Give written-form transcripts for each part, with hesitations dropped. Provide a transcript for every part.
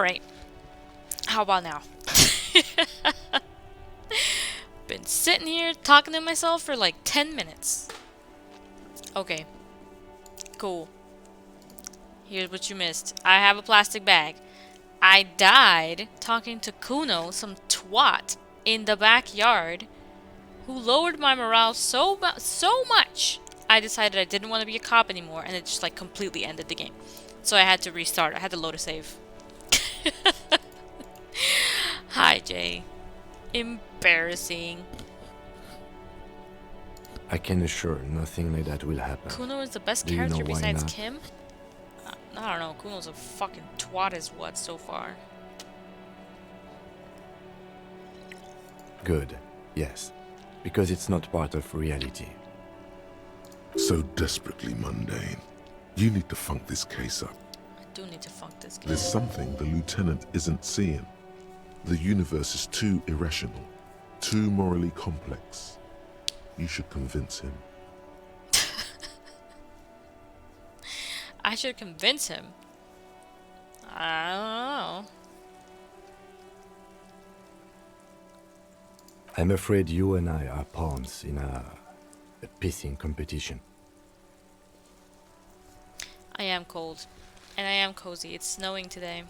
Alright. How about now? Been sitting here talking to myself for like 10 minutes. Okay. Cool. Here's what you missed. I have a plastic bag. I died talking to Kuno, some twat, in the backyard, who lowered my morale so much, I decided I didn't want to be a cop anymore, and it just like completely ended the game. So I had to restart. I had to load a save. Hi, Jay. Embarrassing. I can assure nothing like that will happen. Kuno is the best Do you know character why besides not? Kim? I don't know. Kuno's a fucking twat as what so far. Good. Yes. Because it's not part of reality. So desperately mundane. You need to funk this case up. I do need to funk this game. There's something the lieutenant isn't seeing. The universe is too irrational, too morally complex. You should convince him. I should convince him. I don't know. I'm afraid you and I are pawns in a pissing competition. I am cold. And I am cozy. It's snowing today.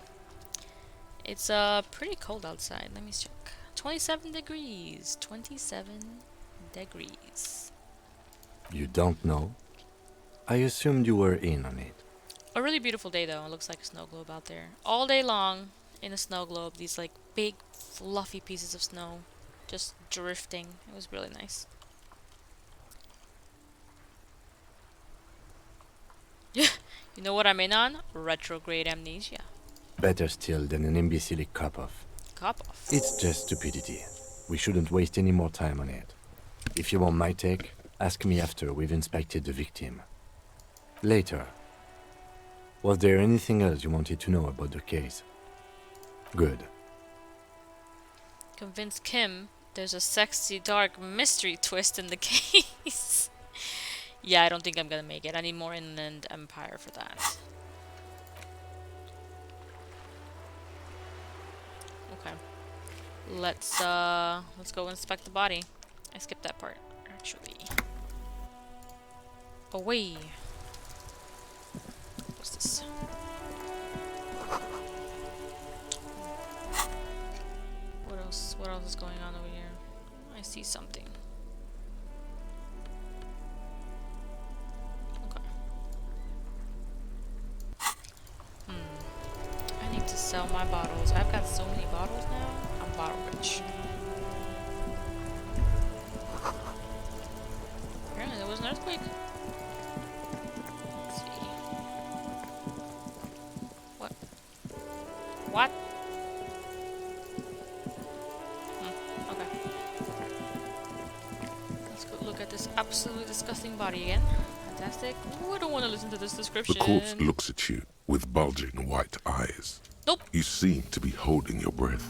It's pretty cold outside. Let me check. 27 degrees. 27 degrees. You don't know? I assumed you were in on it. A really beautiful day though. It looks like a snow globe out there. All day long in a snow globe. These like big fluffy pieces of snow just drifting. It was really nice. You know what I'm in on? Retrograde amnesia. Better still than an imbecilic cop-off. Cop-off. It's just stupidity. We shouldn't waste any more time on it. If you want my take, ask me after we've inspected the victim. Later. Was there anything else you wanted to know about the case? Good. Convince Kim there's a sexy dark mystery twist in the case. Yeah, I don't think I'm gonna make it. I need more Inland Empire for that. Okay. Let's go inspect the body. I skipped that part, actually. Away. What's this? What else is going on over here? I see something. Okay. I need to sell my bottles. I've got so many bottles now. I'm bottle rich. Apparently there was an earthquake. Let's see. What? What? Okay. Let's go look at this absolutely disgusting body again. Fantastic. Ooh, I don't want to listen to this description. The corpse looks at you with bulging white eyes. Nope. You seem to be holding your breath.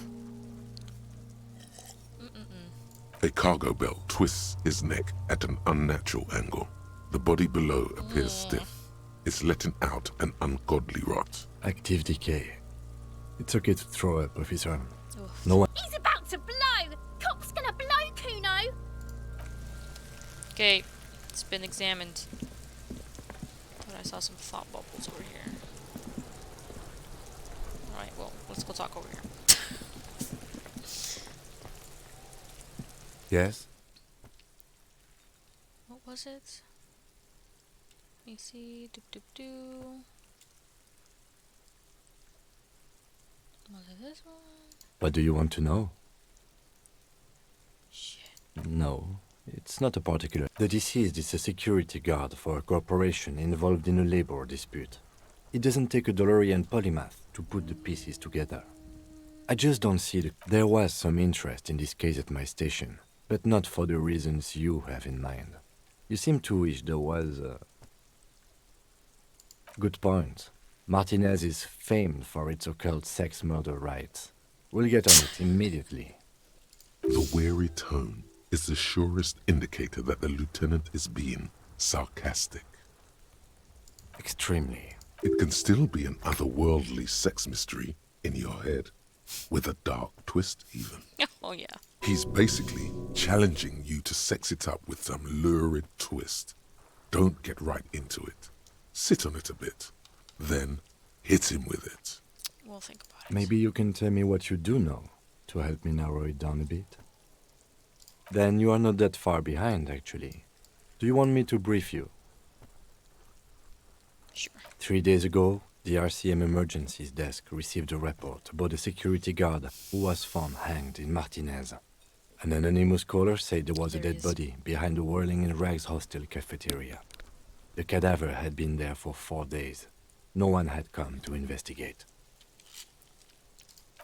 A cargo belt twists his neck at an unnatural angle. The body below appears stiff. It's letting out an ungodly rot. Active decay. It's okay to throw up, officer. Oof. No one... He's about to blow! Cop's gonna blow, Kuno! Okay, it's been examined. But I saw some thought bubbles over here. Alright, well, let's go talk over here. Yes? What was it? Let me see. Doop doop doo. Was it this one? What do you want to know? Shit. No, it's not a particular. The deceased is a security guard for a corporation involved in a labor dispute. It doesn't take a DeLorean polymath to put the pieces together. I just don't see the... There was some interest in this case at my station, but not for the reasons you have in mind. You seem to wish there was a... Good point. Martinez is famed for its occult sex murder rites. We'll get on it immediately. The wary tone is the surest indicator that the lieutenant is being sarcastic. Extremely. It can still be an otherworldly sex mystery in your head, with a dark twist even. Oh yeah. He's basically challenging you to sex it up with some lurid twist. Don't get right into it. Sit on it a bit. Then hit him with it. We'll think about it. Maybe you can tell me what you do know to help me narrow it down a bit. Then you are not that far behind, actually. Do you want me to brief you? Sure. 3 days ago, the RCM Emergencies Desk received a report about a security guard who was found hanged in Martinez. An anonymous caller said there was There a he dead is. body behind the Whirling in Rags hostel cafeteria. The cadaver had been there for 4 days. No one had come to investigate.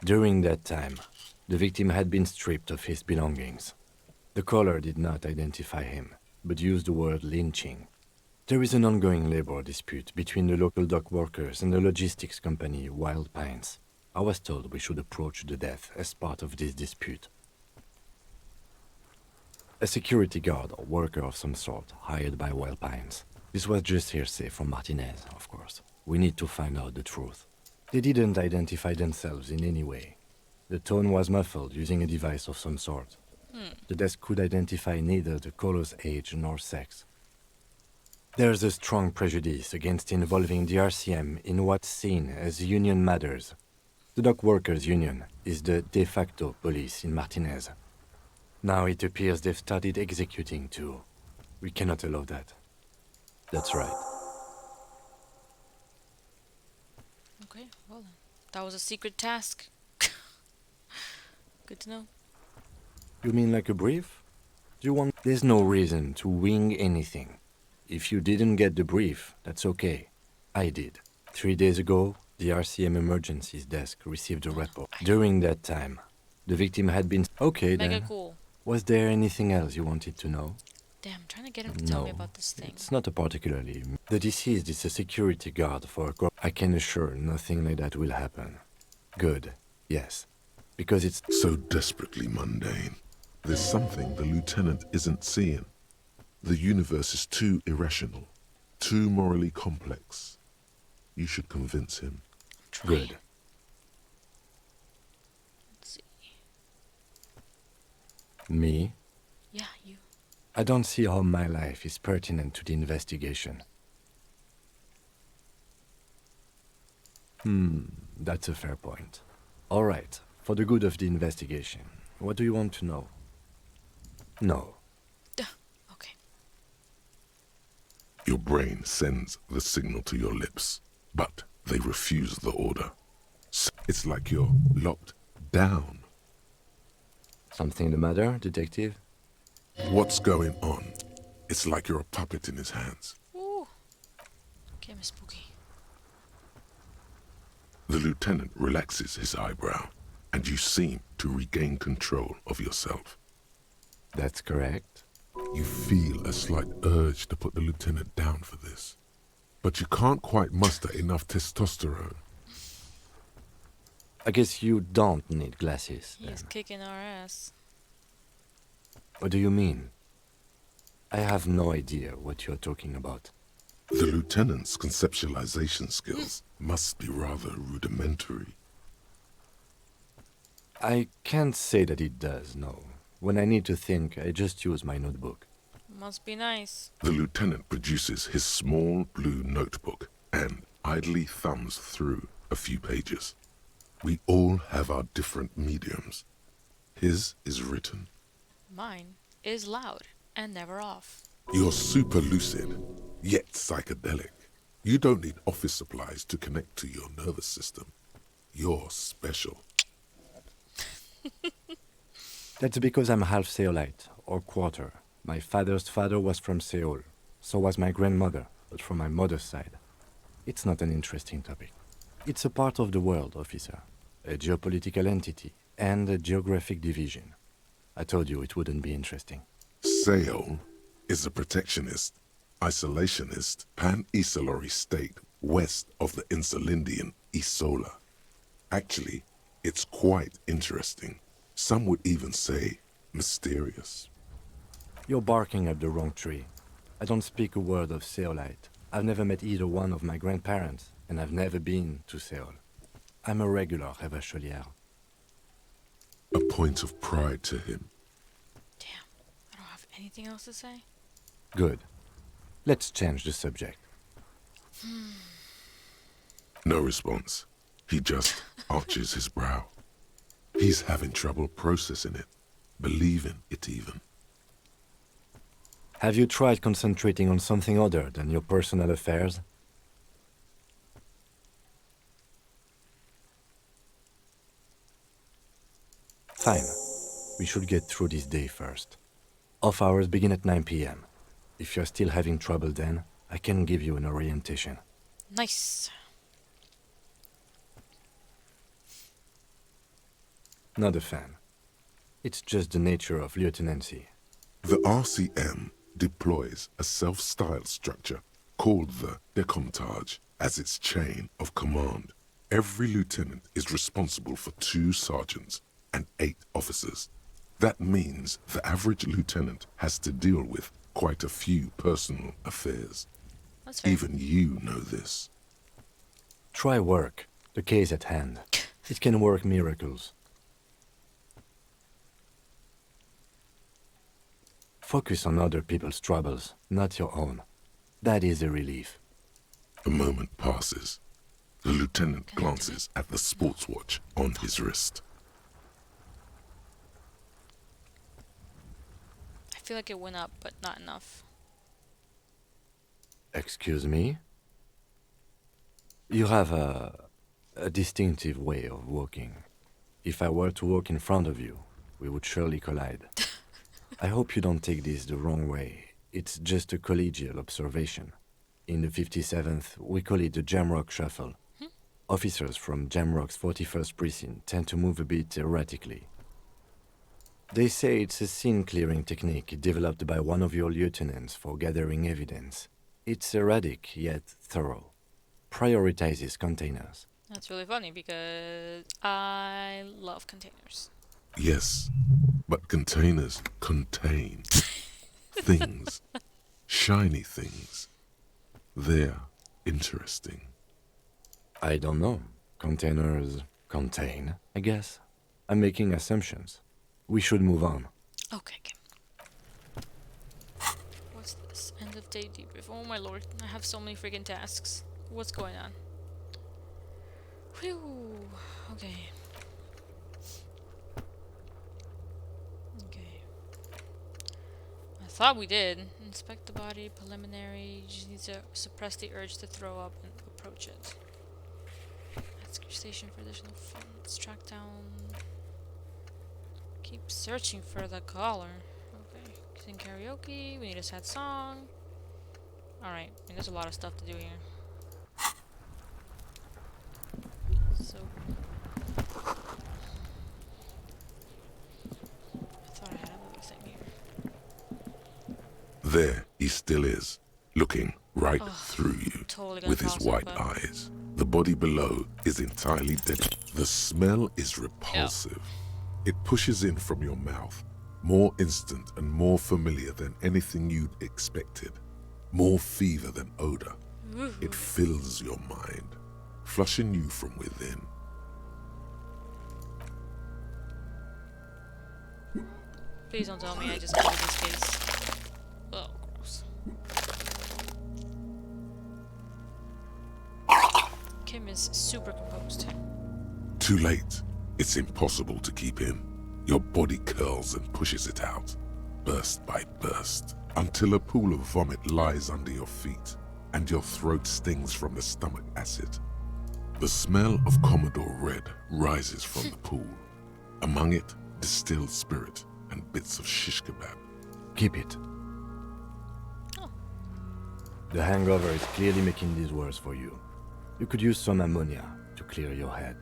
During that time, the victim had been stripped of his belongings. The caller did not identify him, but used the word lynching. There is an ongoing labor dispute between the local dock workers and the logistics company Wild Pines. I was told we should approach the death as part of this dispute. A security guard or worker of some sort hired by Wild Pines. This was just hearsay from Martinez, of course. We need to find out the truth. They didn't identify themselves in any way. The tone was muffled using a device of some sort. The desk could identify neither the caller's age nor sex. There's a strong prejudice against involving the RCM in what's seen as union matters. The dock workers' union is the de facto police in Martinez. Now it appears they've started executing too. We cannot allow that. That's right. Okay, well then. That was a secret task. Good to know. You mean like a brief? Do you want... There's no reason to wing anything. If you didn't get the brief, that's okay. I did. 3 days ago, the RCM Emergencies Desk received a report. During that time, the victim had been... Okay Mega then. cool. Was there anything else you wanted to know? Damn, I'm trying to get him to tell me No, about this thing. it's not a particularly... The deceased is a security guard for a corp... I can assure nothing like that will happen. Good, yes. Because it's... So desperately mundane. There's something the lieutenant isn't seeing. The universe is too irrational, too morally complex. You should convince him. Trying. Good. Let's see. Me? Yeah, you. I don't see how my life is pertinent to the investigation. That's a fair point. All right, for the good of the investigation, what do you want to know? No. Duh. Okay. Your brain sends the signal to your lips, but they refuse the order. So it's like you're locked down. Something the matter, detective? What's going on? It's like you're a puppet in his hands. Ooh. Okay, Miss Spooky. The lieutenant relaxes his eyebrow, and you seem to regain control of yourself. That's correct. You feel a slight urge to put the lieutenant down for this, but you can't quite muster enough testosterone. I guess you don't need glasses, then. He's kicking our ass. What do you mean? I have no idea what you're talking about. The lieutenant's conceptualization skills must be rather rudimentary. I can't say that it does, no. When I need to think, I just use my notebook. Must be nice. The lieutenant produces his small blue notebook and idly thumbs through a few pages. We all have our different mediums. His is written. Mine is loud and never off. You're super lucid, yet psychedelic. You don't need office supplies to connect to your nervous system. You're special. That's because I'm half Seolite, or quarter. My father's father was from Seoul. So was my grandmother, but from my mother's side. It's not an interesting topic. It's a part of the world, officer. A geopolitical entity and a geographic division. I told you it wouldn't be interesting. Seoul is a protectionist, isolationist, pan-Isolari state west of the Insulindian Isola. Actually, it's quite interesting. Some would even say mysterious. You're barking up the wrong tree. I don't speak a word of Seolite. I've never met either one of my grandparents, and I've never been to Seoul. I'm a regular Revacholier. A point of pride to him. Damn, I don't have anything else to say. Good. Let's change the subject. No response. He just arches his brow. He's having trouble processing it, believing it even. Have you tried concentrating on something other than your personal affairs? Fine. We should get through this day first. Off hours begin at 9 p.m. If you're still having trouble then, I can give you an orientation. Nice. Not a fan. It's just the nature of lieutenancy. The RCM deploys a self-styled structure called the décomptage as its chain of command. Every lieutenant is responsible for 2 sergeants and 8 officers. That means the average lieutenant has to deal with quite a few personal affairs. That's fair. Even you know this. Try work. The case at hand. It can work miracles. Focus on other people's troubles, not your own. That is a relief. A moment passes. The lieutenant glances at the sports watch on his wrist. I feel like it went up, but not enough. Excuse me? You have a distinctive way of walking. If I were to walk in front of you, we would surely collide. I hope you don't take this the wrong way. It's just a collegial observation. In the 57th, we call it the Jamrock Shuffle. Officers from Jamrock's 41st Precinct tend to move a bit erratically. They say it's a scene-clearing technique developed by one of your lieutenants for gathering evidence. It's erratic, yet thorough. Prioritizes containers. That's really funny because I love containers. Yes, but containers contain things, shiny things. They're interesting. I don't know. Containers contain, I guess. I'm making assumptions. We should move on. Okay. What's this? End of day debrief. Oh my lord, I have so many freaking tasks. What's going on? Whew. Okay. I thought we did. Inspect the body, preliminary. You just need to suppress the urge to throw up and approach it. Ask your station for additional funds. Track down. Keep searching for the caller. Okay. Sing karaoke. We need a sad song. Alright. There's a lot of stuff to do here. So. I thought I had another thing here. There he still is, looking right through you Totally gonna with his toss it, white but- eyes. The body below is entirely dead. The smell is repulsive. It pushes in from your mouth, more instant and more familiar than anything you'd expected. More fever than odor. It fills your mind, flushing you from within. Please don't tell me I just killed this case. Oh, gross. Kim is super composed. Too late. It's impossible to keep in. Your body curls and pushes it out, burst by burst, until a pool of vomit lies under your feet, and your throat stings from the stomach acid. The smell of Commodore Red rises from the pool. Among it, distilled spirit and bits of shish kebab. Keep it. Oh. The hangover is clearly making this worse for you. You could use some ammonia to clear your head.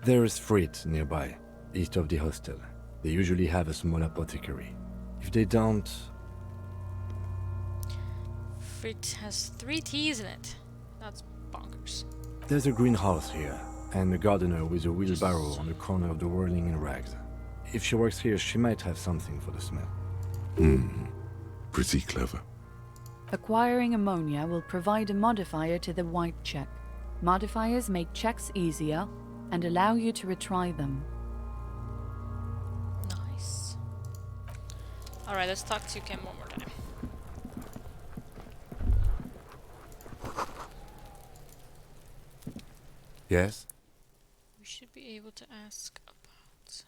There is Frit nearby, east of the hostel. They usually have a small apothecary. If they don't... Frit has 3 T's in it. That's bonkers. There's a greenhouse here, and a gardener with a wheelbarrow on the corner of the whirling in rags. If she works here, she might have something for the smell. Pretty clever. Acquiring ammonia will provide a modifier to the white check. Modifiers make checks easier and allow you to retry them. Nice. Alright, let's talk to Ken one more time. Yes? We should be able to ask about...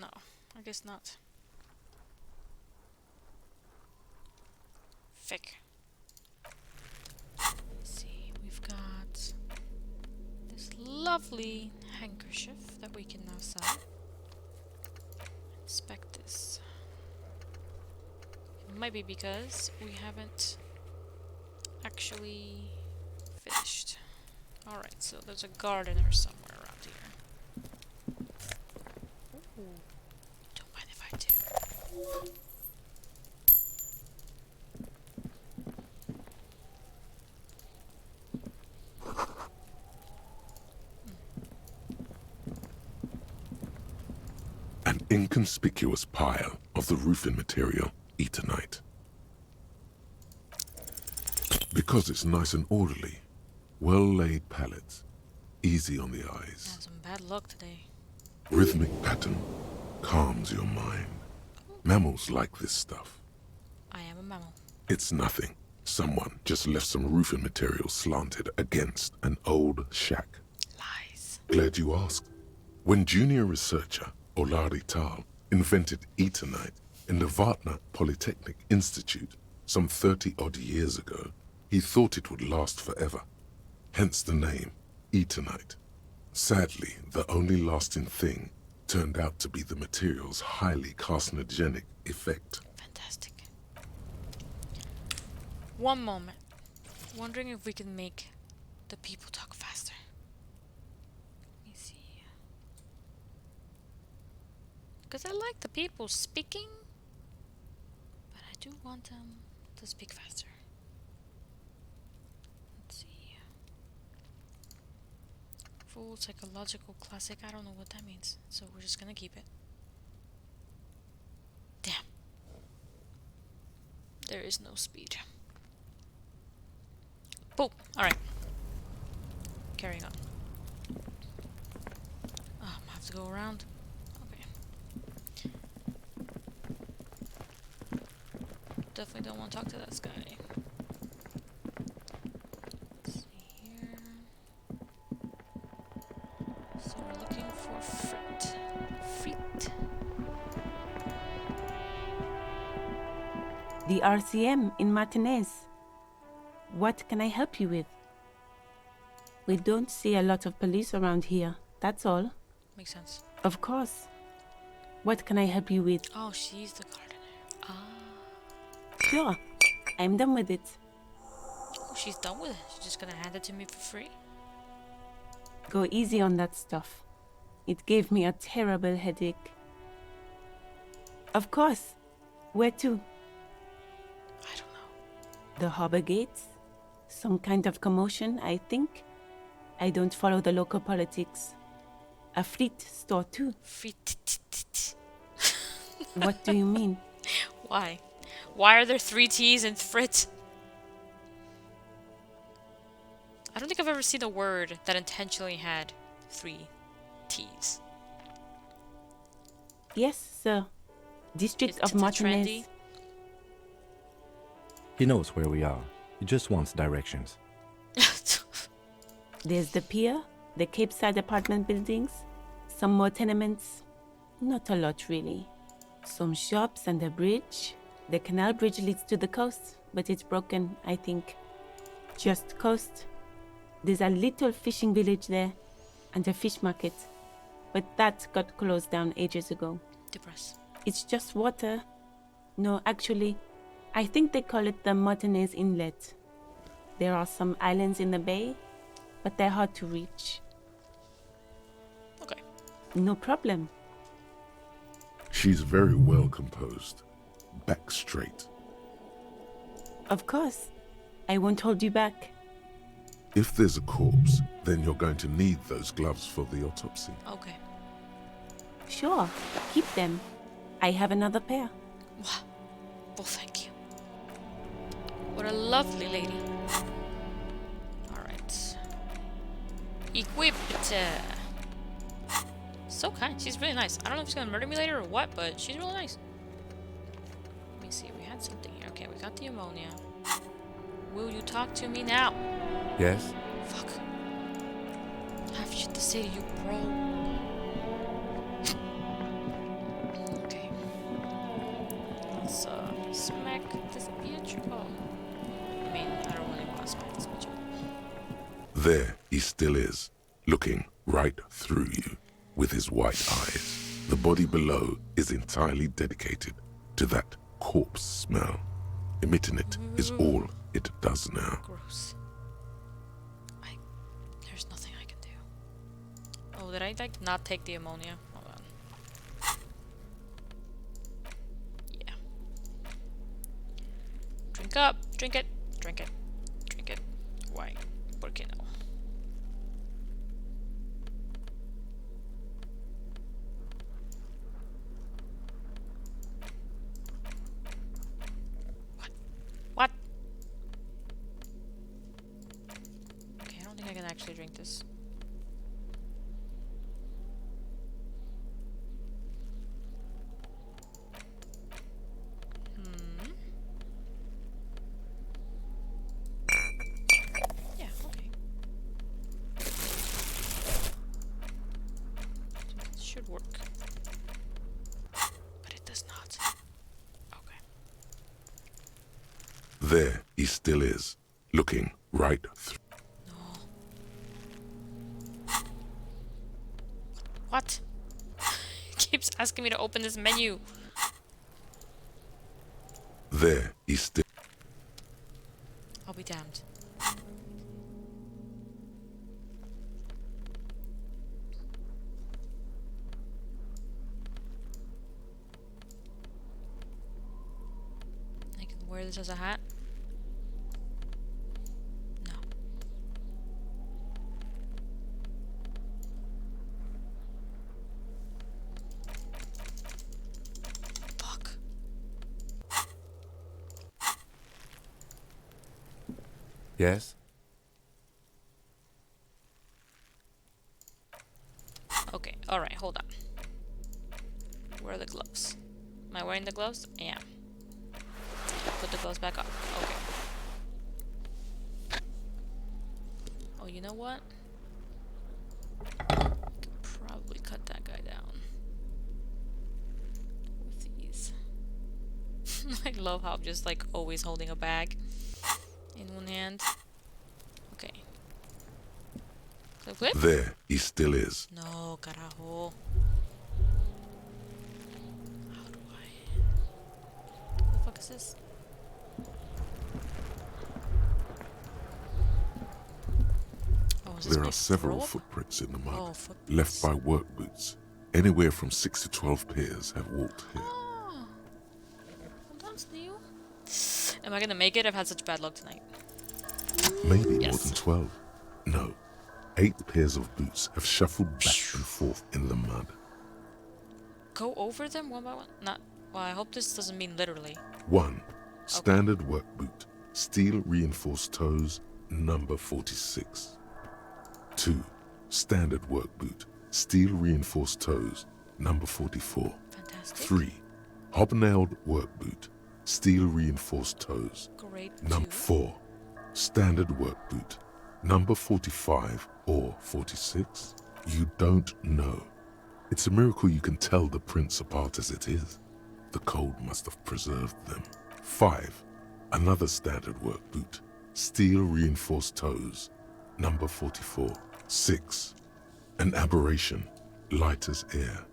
No, I guess not. Figure. Let's see, we've got this lovely handkerchief that we can now sell. Inspect this. It might be because we haven't actually finished. Alright, so there's a gardener somewhere around here. Ooh. Don't mind if I do. An inconspicuous pile of the roofing material, Eternite. Because it's nice and orderly, well-laid pallets, easy on the eyes. Had some bad luck today. Rhythmic pattern calms your mind. Mammals like this stuff. I am a mammal. It's nothing. Someone just left some roofing material slanted against an old shack. Lies. Glad you asked. When junior researcher Olari Tal invented Eternite in the Vartna Polytechnic Institute some 30-odd years ago, he thought it would last forever. Hence the name, Eternite. Sadly, the only lasting thing turned out to be the material's highly carcinogenic effect. Fantastic. One moment. Wondering if we can make the people talk faster. Let me see. Because I like the people speaking, but I do want them to speak faster. Let's see. Full psychological classic. I don't know what that means, so we're just gonna keep it. Damn. There is no speed. Boom. Alright. Carrying on. Oh, I'm gonna have to go around. Okay. Definitely don't want to talk to that guy. Let's see here. So we're looking for fruit. Fruit. The RCM in Martinez. What can I help you with? We don't see a lot of police around here, that's all. Makes sense. Of course. What can I help you with? Oh, she's the gardener. Ah. Sure, I'm done with it. Oh, she's done with it. She's just gonna hand it to me for free. Go easy on that stuff. It gave me a terrible headache. Of course. Where to? I don't know. The harbor gates? Some kind of commotion, I think. I don't follow the local politics. A fleet store too. Fruit. What do you mean? Why? Why are there 3 T's in frit? I don't think I've ever seen a word that intentionally had 3 T's. Yes, sir. District of It's Martinez. trendy. He knows where we are. He just wants directions. There's the pier, the Cape Side apartment buildings, some more tenements. Not a lot, really. Some shops and a bridge. The canal bridge leads to the coast, but it's broken, I think. Just coast. There's a little fishing village there, and a fish market. But that got closed down ages ago. Depressed. It's just water. No, actually, I think they call it the Martinez Inlet. There are some islands in the bay, but they're hard to reach. Okay. No problem. She's very well composed, back straight. Of course. I won't hold you back. If there's a corpse, then you're going to need those gloves for the autopsy. Okay. Sure, keep them. I have another pair. Wow. Well, thank you. What a lovely lady. Equipped. So kind. She's really nice. I don't know if she's gonna murder me later or what, but she's really nice. Let me see. We had something here. Okay, we got the ammonia. Will you talk to me now? Yes? Fuck. I have shit to say to you, bro. Okay. Let's smack this bitch. Oh. I mean, I don't really want to smack this bitch. There he still is, looking right through you with his white eyes. The body below is entirely dedicated to that corpse smell. Emitting it is all it does now. Gross. There's nothing I can do. Oh, did I like not take the ammonia? Hold on. Yeah. Drink up. Drink it. Drink it. Drink it. Why? ¿Por qué no? What? Okay, I don't think I can actually drink this. Yeah, okay. It should work. But it does not. Okay. There he still is, looking right through. What? It keeps asking me to open this menu. There he still. I'll be damned. I can wear this as a hat? No. Fuck. Yes? Okay, alright, hold on. Where are the gloves? Am I wearing the gloves? I am. Put the gloves back on. Okay. Oh, you know what? I could probably cut that guy down. With these. I love how I'm just like always holding a bag in one hand. Okay. Clip, clip? There he still is. No, carajo. How do I? What the fuck is this? Oh, is this There my are several throat? footprints in the mud, Oh, footprints. left by work boots. Anywhere from 6 to 12 pairs have walked here. Oh. Well done, Snail. Am I gonna make it? I've had such bad luck tonight. Maybe more Yes. than 12. No, 8 pairs of boots have shuffled back and forth in the mud. Go over them one by one? Not. Well, I hope this doesn't mean literally. 1. Standard work boot, steel reinforced toes, number 46. 2. Standard work boot, steel reinforced toes, number 44. Fantastic. 3. Hobnailed work boot, steel reinforced toes, Great. number 4. Standard work boot, number 45 or 46. You don't know. It's a miracle you can tell the prints apart as it is. The cold must have preserved them. 5. Another standard work boot, steel reinforced toes, number 44. 6. An aberration, light as air,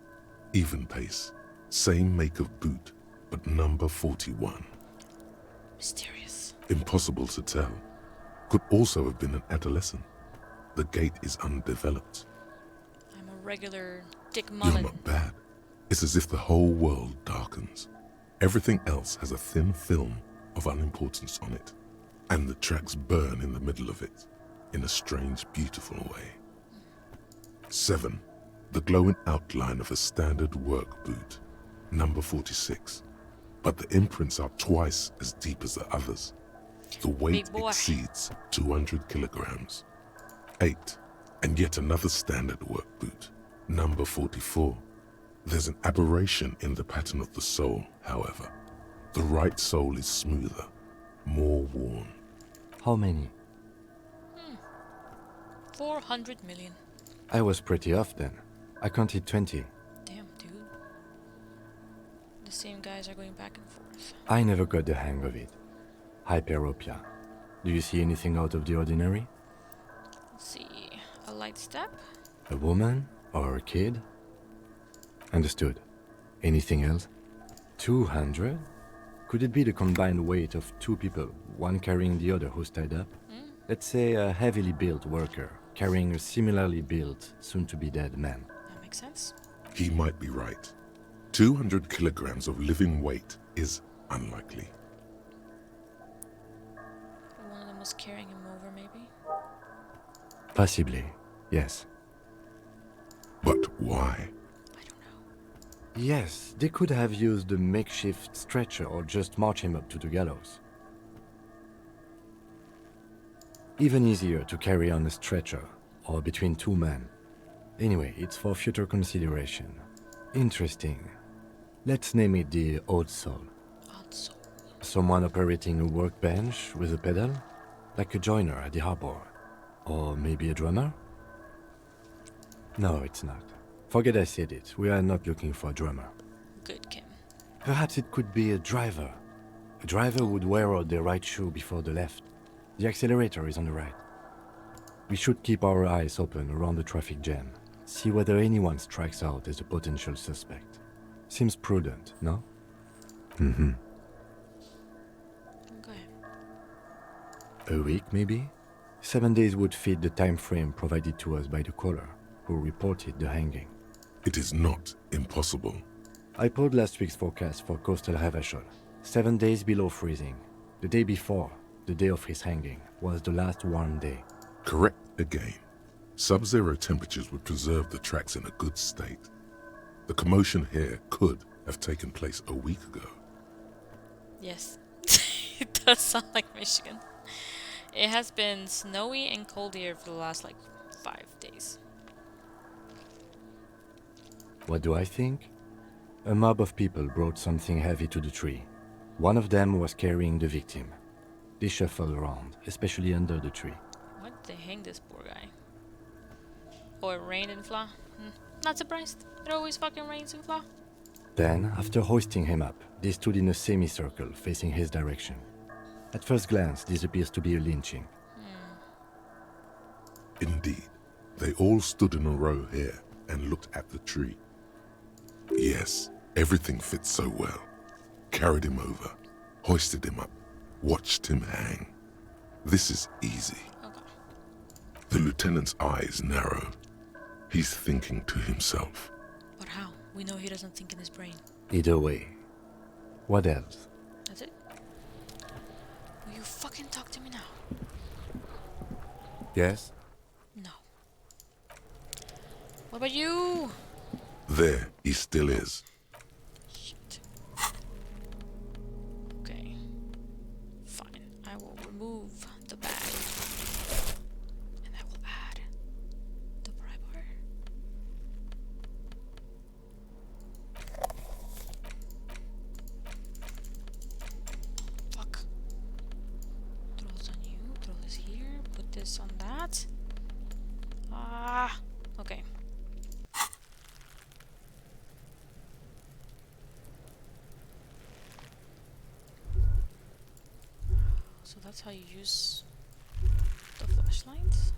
even pace, same make of boot, but number 41. Mysterious. Impossible to tell. Could also have been an adolescent. The gait is undeveloped. I'm a regular Dick You're Mullen. not bad. It's as if the whole world darkens. Everything else has a thin film of unimportance on it, and the tracks burn in the middle of it, in a strange, beautiful way. 7. The glowing outline of a standard work boot, number 46. But the imprints are twice as deep as the others. The weight Big boy. exceeds 200 kilograms. 8. And yet another standard work boot, number 44. There's an aberration in the pattern of the sole, however. The right sole is smoother, more worn. How many? 400 million. I was pretty off then. I counted 20. Damn, dude. The same guys are going back and forth. I never got the hang of it. Hyperopia. Do you see anything out of the ordinary? Let's see. A light step? A woman? Or a kid? Understood. Anything else? 200? Could it be the combined weight of two people, one carrying the other who's tied up? Let's say a heavily built worker carrying a similarly built, soon-to-be-dead man. That makes sense. He might be right. 200 kilograms of living weight is unlikely. One of them was carrying him over, maybe? Possibly, yes. But why? I don't know. Yes, they could have used a makeshift stretcher or just march him up to the gallows. Even easier to carry on a stretcher, or between two men. Anyway, it's for future consideration. Interesting. Let's name it the odd soul. Odd soul. Someone operating a workbench with a pedal? Like a joiner at the harbor. Or maybe a drummer? No, it's not. Forget I said it. We are not looking for a drummer. Good, Kim. Perhaps it could be a driver. A driver would wear out the right shoe before the left. The accelerator is on the right. We should keep our eyes open around the traffic jam. See whether anyone strikes out as a potential suspect. Seems prudent, no? Mm-hmm. Okay. A week, maybe? 7 days would fit the time frame provided to us by the caller, who reported the hanging. It is not impossible. I pulled last week's forecast for coastal Revachol. 7 days below freezing. The day before, the day of his hanging, was the last warm day. Correct again. Sub-zero temperatures would preserve the tracks in a good state. The commotion here could have taken place a week ago. Yes. It does sound like Michigan. It has been snowy and cold here for the last, 5 days. What do I think? A mob of people brought something heavy to the tree. One of them was carrying the victim. They shuffled around, especially under the tree. Why did they hang this poor guy? Oh, it rained in Fla? Not surprised. It always fucking rains in Fla. Then, after hoisting him up, they stood in a semicircle facing his direction. At first glance, this appears to be a lynching. Indeed, they all stood in a row here and looked at the tree. Yes, everything fits so well. Carried him over, hoisted him up, watched him hang. This is easy. Okay. The lieutenant's eyes narrow. He's thinking to himself. But how? We know he doesn't think in his brain. Either way. What else? That's it? Will you fucking talk to me now? Yes? No. What about you? There he still is. Shit. Okay. Fine. I will remove the bag. And I will add the pry bar. Fuck. Throw this on you. Throw this here. Put this on that. Ah. Okay. So that's how you use the flashlight.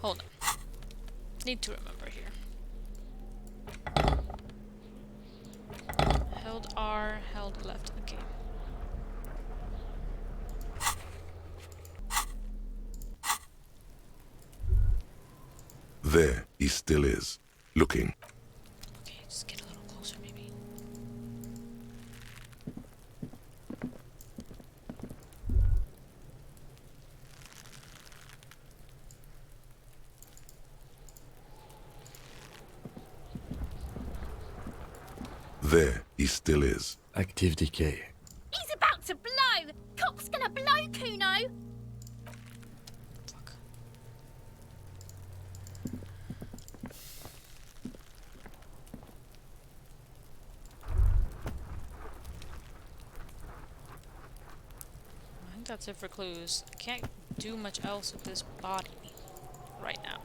Hold on. Need to remember here. Held R, held left. Okay. There he still is, looking. Okay, just get a little closer maybe. There he still is. Active decay. He's about to blow! Cock's gonna blow, Kuno! Fuck. that's it for clues. I can't do much else with this body right now.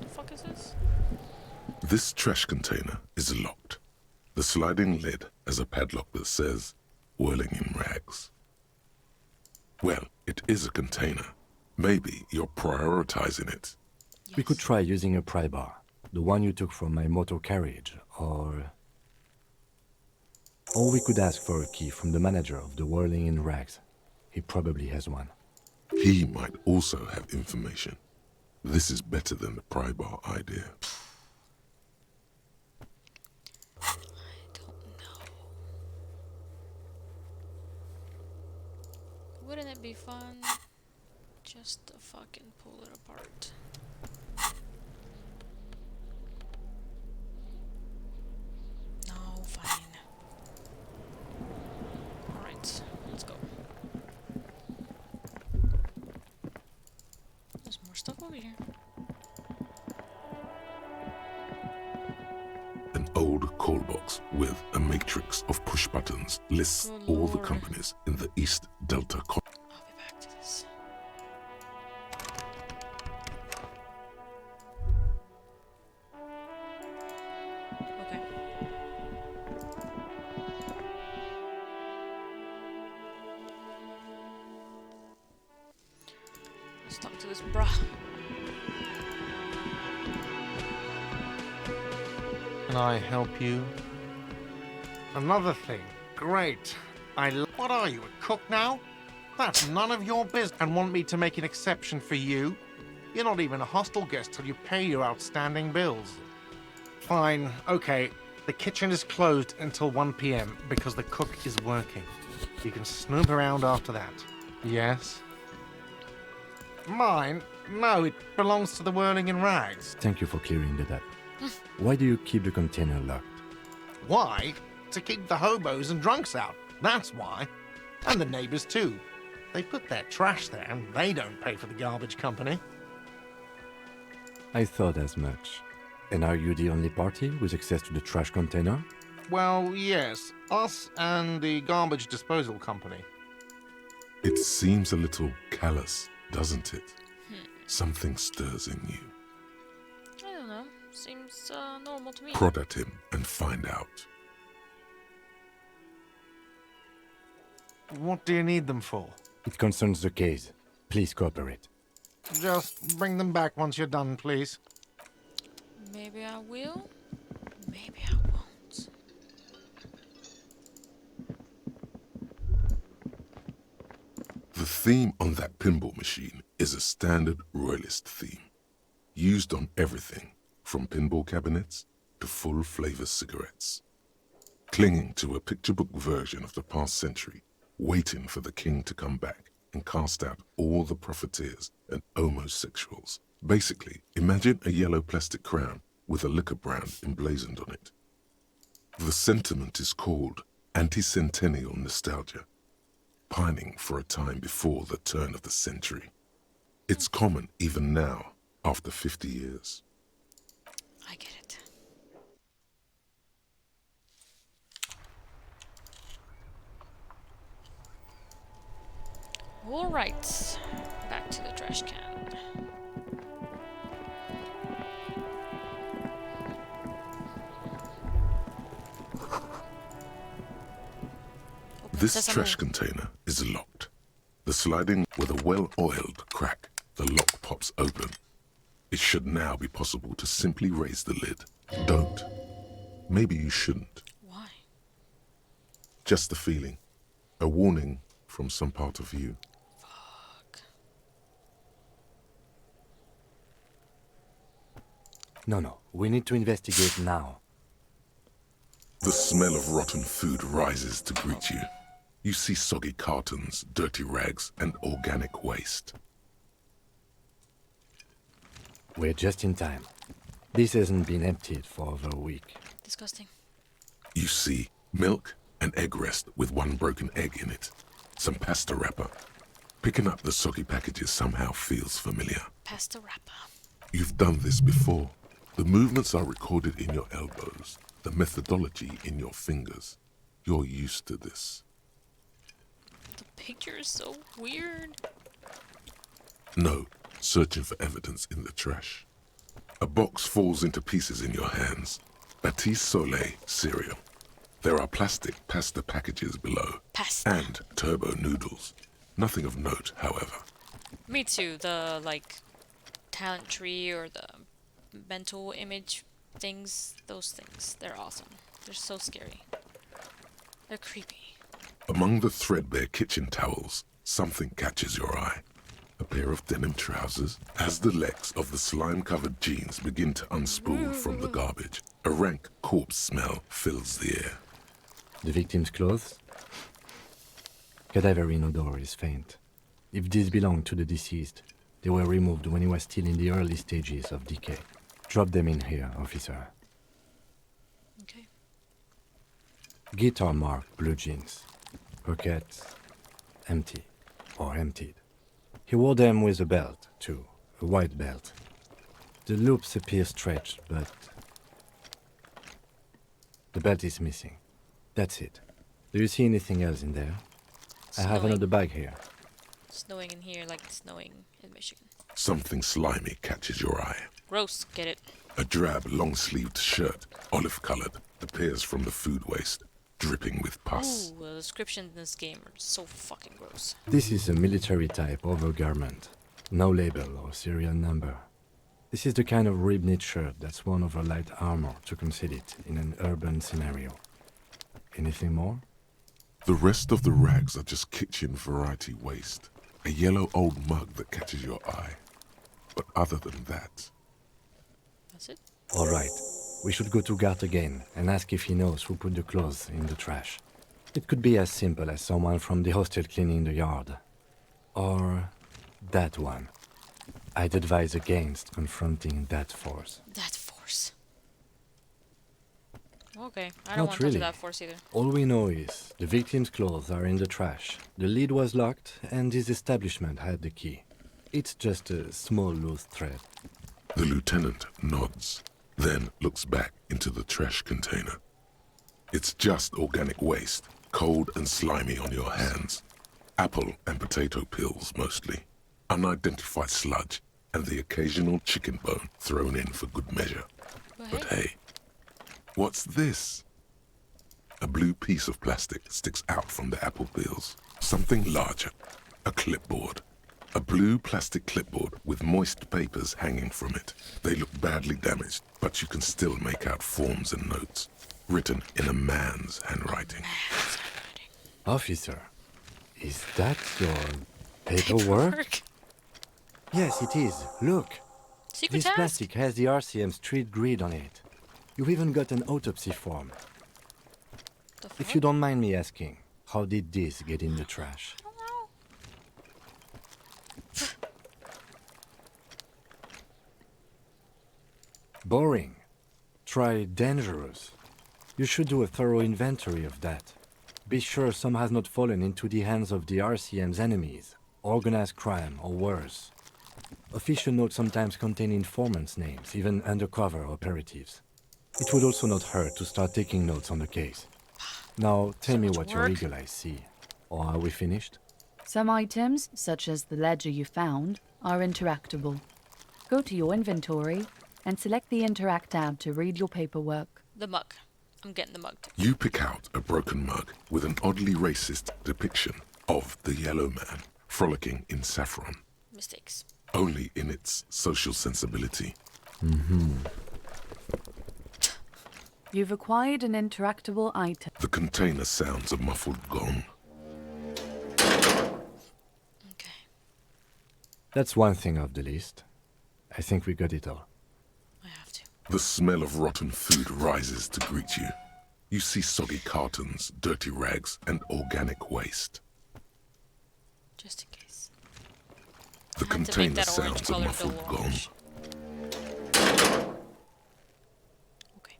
The fuck is this? This trash container is locked. The sliding lid has a padlock that says, whirling in rags. Well, it is a container. Maybe you're prioritizing it. We could try using a pry bar, the one you took from my motor carriage, or we could ask for a key from the manager of the Whirling in Rags. He probably has one. He might also have information. This is better than the pry bar idea. I don't know. Wouldn't it be fun just to fucking pull it apart? No, fine. Alright, let's go. There's more stuff over here. An old call box with a matrix of push buttons lists Good all the lord. companies in the East Delta. I'll be back to this. Okay. Let's talk to this bruh. Can I help you? Another thing. Great. What are you, a cook now? That's none of your business. And want me to make an exception for you? You're not even a hostel guest till you pay your outstanding bills. Fine, okay. The kitchen is closed until 1 p.m. because the cook is working. You can snoop around after that. Yes? Mine? No, it belongs to the Whirling in Rags. Thank you for clearing that up. Why do you keep the container locked? Why? To keep the hobos and drunks out. That's why. And the neighbors too. They put their trash there and they don't pay for the garbage company. I thought as much. And are you the only party with access to the trash container? Well, yes. Us and the garbage disposal company. It seems a little callous, doesn't it? Something stirs in you. I don't know. Seems normal to me. Prod at him and find out. What do you need them for? It concerns the case. Please cooperate. Just bring them back once you're done, please. Maybe I will. Maybe I won't. The theme on that pinball machine is a standard royalist theme, used on everything from pinball cabinets to full-flavor cigarettes. Clinging to a picture book version of the past century, waiting for the king to come back and cast out all the profiteers and homosexuals. Basically, imagine a yellow plastic crown with a liquor brand emblazoned on it. The sentiment is called anti-centennial nostalgia, pining for a time before the turn of the century. It's common even now, after 50 years. I get it. Alright. Back to the trash can. This Sesame. trash container is locked. The sliding with a well-oiled crack, the lock pops open. It should now be possible to simply raise the lid. Don't. Maybe you shouldn't. Why? Just the feeling. A warning from some part of you. Fuck. No. We need to investigate now. The smell of rotten food rises to greet you. You see soggy cartons, dirty rags, and organic waste. We're just in time. This hasn't been emptied for over a week. Disgusting. You see milk and egg rest with one broken egg in it. Some pasta wrapper. Picking up the soggy packages somehow feels familiar. Pasta wrapper. You've done this before. The movements are recorded in your elbows, the methodology in your fingers. You're used to this. The picture is so weird. No, searching for evidence in the trash. A box falls into pieces in your hands. Batiste Soleil cereal. There are plastic pasta packages below. Pasta. And turbo noodles. Nothing of note, however. Me too. The, like, talent tree or the mental image things. Those things. They're awesome. They're so scary. They're creepy. Among the threadbare kitchen towels, something catches your eye. A pair of denim trousers. As the legs of the slime-covered jeans begin to unspool from the garbage, a rank corpse smell fills the air. The victim's clothes? Cadaverine odor is faint. If these belong to the deceased, they were removed when he was still in the early stages of decay. Drop them in here, officer. Okay. Guitar marked blue jeans. Pockets empty or emptied. He wore them with a belt, too. A white belt. The loops appear stretched, but the belt is missing. That's it. Do you see anything else in there? I have another bag here. Snowing in here like it's snowing in Michigan. Something slimy catches your eye. Gross. Get it? A drab, long-sleeved shirt, olive-colored, appears from the food waste, dripping with pus. Ooh, the descriptions in this game are so fucking gross. This is a military-type overgarment. No label or serial number. This is the kind of rib-knit shirt that's worn over light armor to conceal it in an urban scenario. Anything more? The rest of the rags are just kitchen variety waste. A yellow old mug that catches your eye. But other than that... That's it? All right. We should go to Gart again and ask if he knows who put the clothes in the trash. It could be as simple as someone from the hostel cleaning the yard. Or that one. I'd advise against confronting that force. That force. Okay, I don't Not want to really. touch that force either. All we know is the victim's clothes are in the trash. The lid was locked and his establishment had the key. It's just a small loose thread. The lieutenant nods, then looks back into the trash container. It's just organic waste, cold and slimy on your hands. Apple and potato peels, mostly. Unidentified sludge, and the occasional chicken bone thrown in for good measure. But hey, what's this? A blue piece of plastic sticks out from the apple peels. Something larger. A clipboard. A blue plastic clipboard with moist papers hanging from it. They look badly damaged, but you can still make out forms and notes, written in a man's handwriting. Officer, is that your paperwork? Yes, it is. Look. Secret This task? plastic has the RCM street grid on it. You've even got an autopsy form. The fuck? If you don't mind me asking, how did this get in the trash? I don't know. Boring. Try dangerous. You should do a thorough inventory of that. Be sure some has not fallen into the hands of the RCM's enemies, organized crime or worse. Official notes sometimes contain informants' names, even undercover operatives. It would also not hurt to start taking notes on the case. Now, tell me much what your work. eagle eyes see. Or are we finished? Some items, such as the ledger you found, are interactable. Go to your inventory and select the Interact tab to read your paperwork. The mug. I'm getting the mug. You pick out a broken mug with an oddly racist depiction of the yellow man frolicking in saffron, Mistakes. only in its social sensibility. You've acquired an interactable item. The container sounds a muffled gong. Okay. That's one thing off the list. I think we got it all. I have to. The smell of rotten food rises to greet you. You see soggy cartons, dirty rags, and organic waste. Just in case. The I had to make container that orange sounds a color muffled go gong. orange. Okay.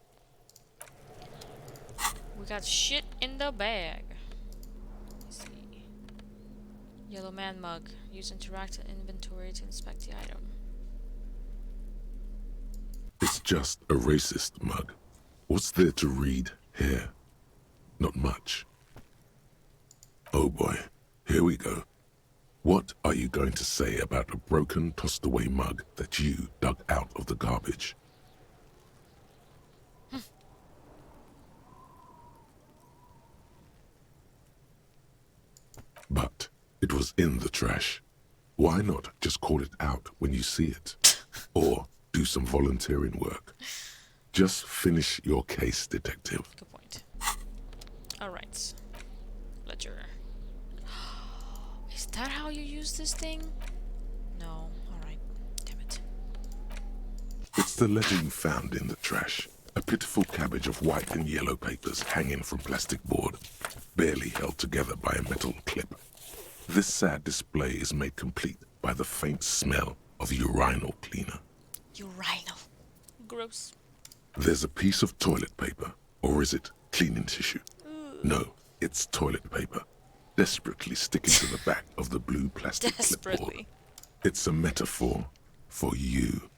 We got shit in the bag. Let's see. Yellow man mug. Use interactive inventory to inspect the item. It's just a racist mug. What's there to read here? Not much. Oh boy, Here we go. What are you going to say about a broken, tossed-away mug that you dug out of the garbage? But it was in the trash. Why not just call it out when you see it? Or do some volunteering work? Just finish your case, detective. Good point. Alright. Ledger. Is that how you use this thing? No. Alright. Damn it. It's the ledger you found in the trash. A pitiful cabbage of white and yellow papers hanging from plastic board, barely held together by a metal clip. This sad display is made complete by the faint smell of urinal cleaner. Urinal. Gross. There's a piece of toilet paper, or is it cleaning tissue? No, it's toilet paper, desperately sticking to the back of the blue plastic clipboard. Desperately. It's a metaphor for you.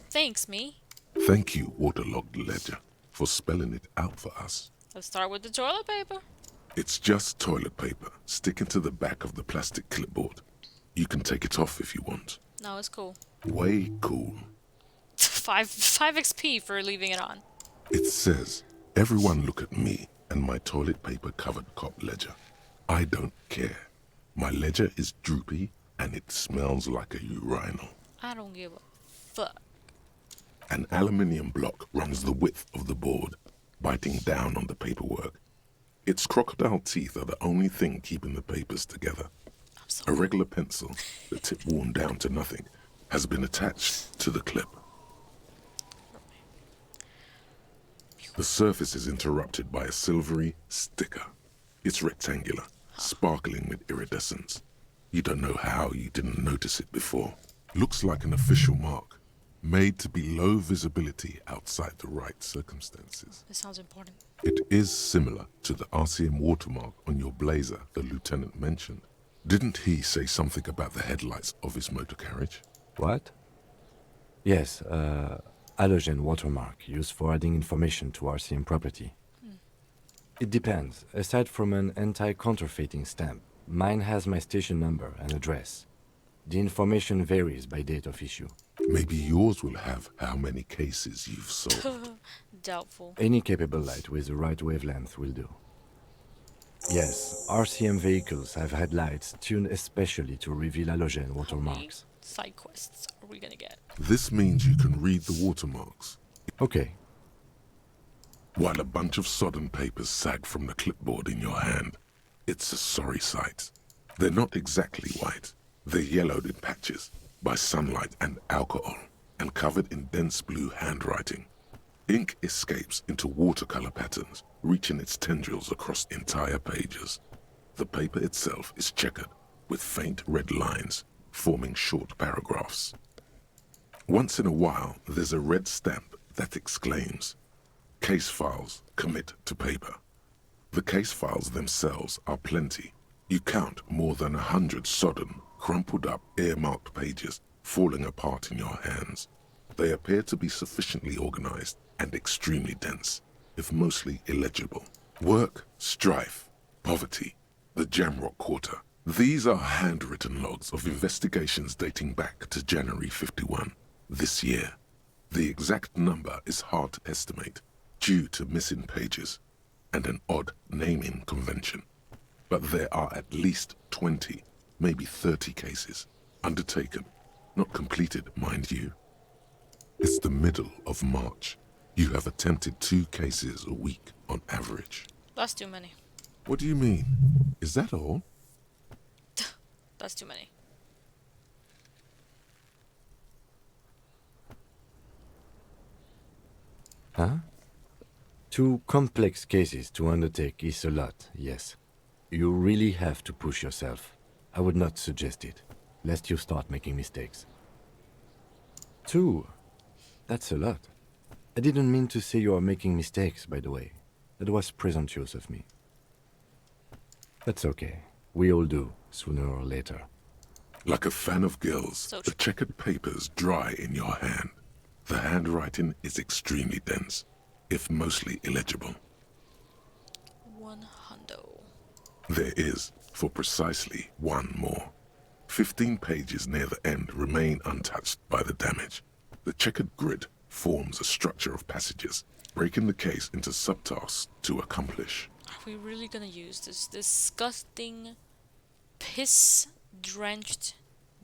Thanks, me. Thank you, waterlogged ledger, for spelling it out for us. Let's start with the toilet paper. It's just toilet paper sticking to the back of the plastic clipboard. You can take it off if you want. No, it's cool. Way cool. 5 XP for leaving it on. It says, everyone look at me and my toilet paper covered cop ledger. I don't care. My ledger is droopy and it smells like a urinal. I don't give a fuck. An aluminium block runs the width of the board, biting down on the paperwork. Its crocodile teeth are the only thing keeping the papers together. I'm so A regular pencil, the tip worn down to nothing, has been attached to the clip. The surface is interrupted by a silvery sticker. It's rectangular, sparkling with iridescence. You don't know how you didn't notice it before. Looks like an official mark, made to be low visibility outside the right circumstances. This sounds important. It is similar to the RCM watermark on your blazer the lieutenant mentioned. Didn't he say something about the headlights of his motor carriage? What? Yes, halogen watermark used for adding information to RCM property. It depends. Aside from an anti-counterfeiting stamp, mine has my station number and address. The information varies by date of issue. Maybe yours will have how many cases you've solved. Doubtful. Any capable light with the right wavelength will do. Yes, RCM vehicles have headlights tuned especially to reveal halogen watermarks. Side quests are we gonna get? This means you can read the watermarks, Okay, while a bunch of sodden papers sag from the clipboard in your hand. It's a sorry sight. They're not exactly white. They're yellowed in patches by sunlight and alcohol, and covered in dense blue handwriting. Ink escapes into watercolor patterns, reaching its tendrils across entire pages. The paper itself is checkered, with faint red lines, forming short paragraphs. Once in a while, there's a red stamp that exclaims, "Case files commit to paper." The case files themselves are plenty. You count more than 100 sodden, crumpled up, earmarked pages falling apart in your hands. They appear to be sufficiently organized and extremely dense, if mostly illegible. Work, strife, poverty, the Jamrock Quarter. These are handwritten logs of investigations dating back to January 51, this year. The exact number is hard to estimate due to missing pages and an odd naming convention. But there are at least 20, maybe 30 cases undertaken, not completed, mind you. It's the middle of March. You have attempted 2 cases a week on average. That's too many. What do you mean? Is that all? That's too many. huh? 2 complex cases to undertake is a lot, yes. You really have to push yourself. I would not suggest it, lest you start making mistakes. 2? That's a lot. I didn't mean to say you are making mistakes, by the way. That was presumptuous of me. That's okay. We all do, sooner or later. Like a fan of gills, So the true. checkered papers dry in your hand. The handwriting is extremely dense, if mostly illegible. 1 hundo. There is, for precisely one more. 15 pages near the end remain untouched by the damage. The checkered grid forms a structure of passages, breaking the case into subtasks to accomplish. Are we really gonna use this disgusting, piss-drenched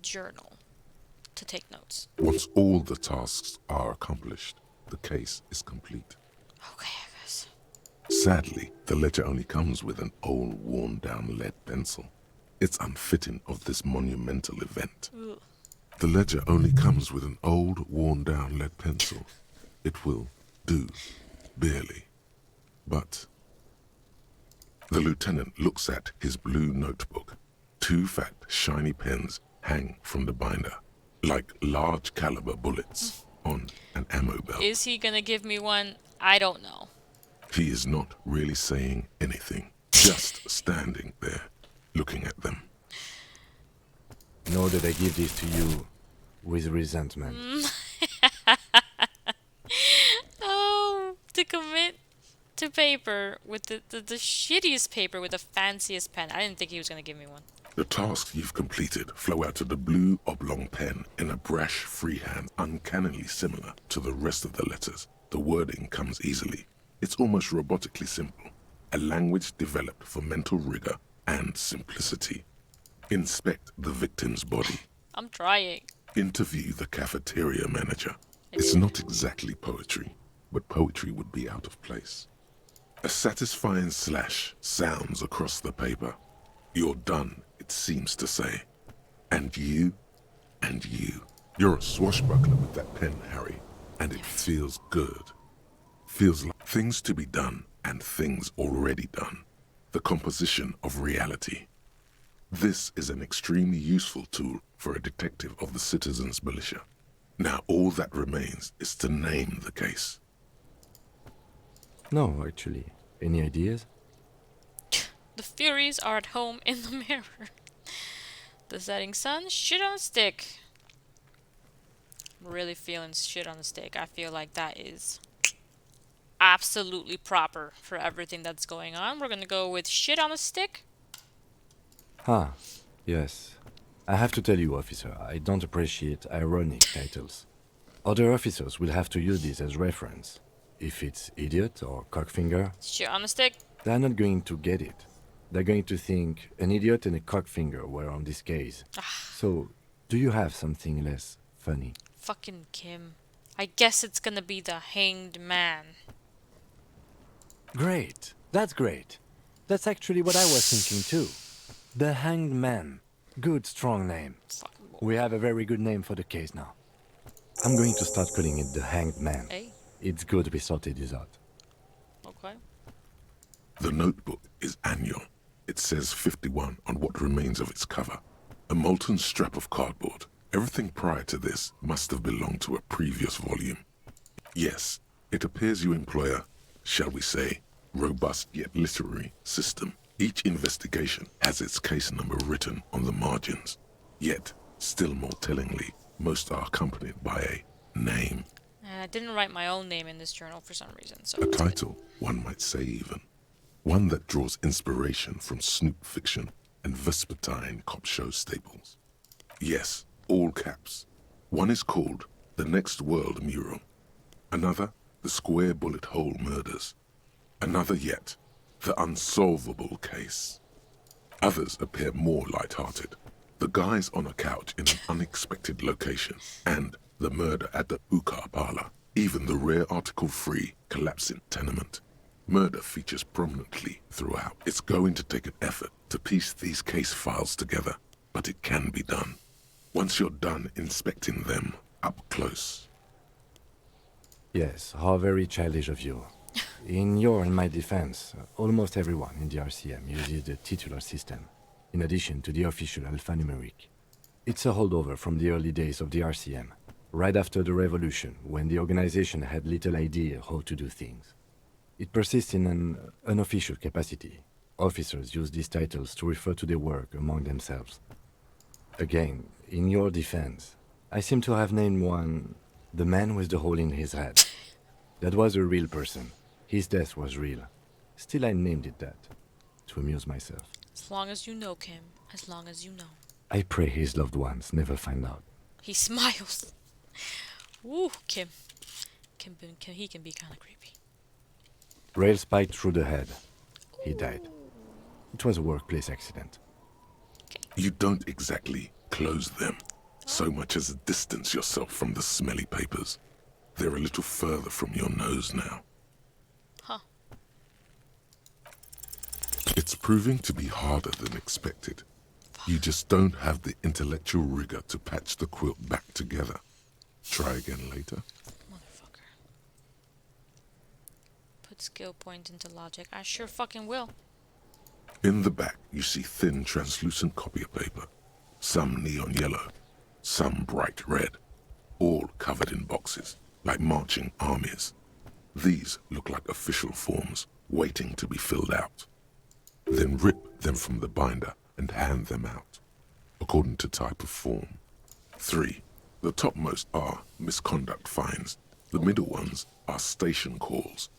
journal to take notes? Once all the tasks are accomplished, the case is complete. Okay, I guess. Sadly, the ledger only comes with an old, worn-down lead pencil. It's unfitting of this monumental event. Ugh. The ledger only comes with an old, worn-down lead pencil. It will do, barely. But the lieutenant looks at his blue notebook. 2 fat, shiny pens hang from the binder, like large caliber bullets on an ammo belt. Is he gonna give me one? I don't know. He is not really saying anything, just standing there, looking at them. Nor did I give this to you with resentment. Oh, to commit to paper with the shittiest paper with the fanciest pen. I didn't think he was gonna give me one. The tasks you've completed flow out of the blue oblong pen in a brash freehand uncannily similar to the rest of the letters. The wording comes easily. It's almost robotically simple, a language developed for mental rigor and simplicity. Inspect the victim's body. I'm trying. Interview the cafeteria manager. It's not exactly poetry, but poetry would be out of place. A satisfying slash sounds across the paper. You're done, it seems to say. And you, and you. You're a swashbuckler with that pen, Harry, and it feels good. Feels like things to be done and things already done. The composition of reality. This is an extremely useful tool for a detective of the citizens' militia. Now all that remains is to name the case. No, actually. Any ideas? The Furies are at home in the mirror. The setting sun, shit on a stick. I'm really feeling shit on a stick. I feel like that is absolutely proper for everything that's going on. We're gonna go with shit on a stick. Yes. I have to tell you, officer, I don't appreciate ironic titles. Other officers will have to use this as reference. If it's idiot or cockfinger, Shit on a stick. they're not going to get it. They're going to think an idiot and a cockfinger were on this case. So, do you have something less funny? Fucking Kim. I guess it's gonna be the hanged man. Great. That's great. That's actually what I was thinking too. The Hanged Man. Good, strong name. Fucking boy. We have a very good name for the case now. I'm going to start calling it the Hanged Man. Hey, It's good we sorted this out. okay. The notebook is annual. It says 51 on what remains of its cover. A molten strap of cardboard. Everything prior to this must have belonged to a previous volume. Yes, it appears you employ a, shall we say, robust yet literary system. Each investigation has its case number written on the margins. Yet, still more tellingly, most are accompanied by a name. And I didn't write my own name in this journal for some reason, so A it's good. title, one might say even. One that draws inspiration from snoop fiction and vespertine cop show staples. Yes, all caps. One is called The Next World Mural. Another, The Square Bullet Hole Murders. Another yet, The Unsolvable Case. Others appear more light-hearted. The guys on a couch in an unexpected location, and the murder at the hookah parlor. Even the rare article-free collapsing tenement. Murder features prominently throughout. It's going to take an effort to piece these case files together, but it can be done. Once you're done inspecting them up close. Yes, how very childish of you. In your and my defense, almost everyone in the RCM uses the titular system, in addition to the official alphanumeric. It's a holdover from the early days of the RCM, right after the revolution, when the organization had little idea how to do things. It persists in an unofficial capacity. Officers use these titles to refer to their work among themselves. Again, in your defense, I seem to have named one the man with the hole in his head. That was a real person. His death was real. Still, I named it that, to amuse myself. As long as you know, Kim. As long as you know. I pray his loved ones never find out. He smiles. Ooh, Kim. He can be kind of creepy. Rail spiked through the head. He died. It was a workplace accident. You don't exactly close them, so much as distance yourself from the smelly papers. They're a little further from your nose now. Huh. It's proving to be harder than expected. You just don't have the intellectual rigor to patch the quilt back together. Try again later. Motherfucker. Put skill point into logic. I sure fucking will. In the back, you see thin, translucent copier paper. Some neon yellow, some bright red, all covered in boxes, like marching armies. These look like official forms, waiting to be filled out. Then rip them from the binder and hand them out, according to type of form. 3. The topmost are misconduct fines, the middle ones are station calls,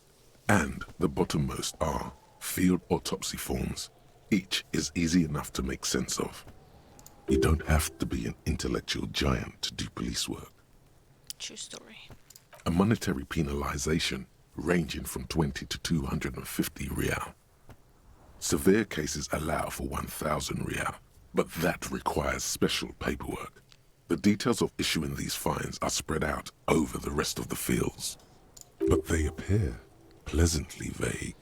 and the bottommost are field autopsy forms. Each is easy enough to make sense of. You don't have to be an intellectual giant to do police work. True story. A monetary penalization ranging from 20 to 250 real. Severe cases allow for 1,000 real, but that requires special paperwork. The details of issuing these fines are spread out over the rest of the fields, but they appear pleasantly vague.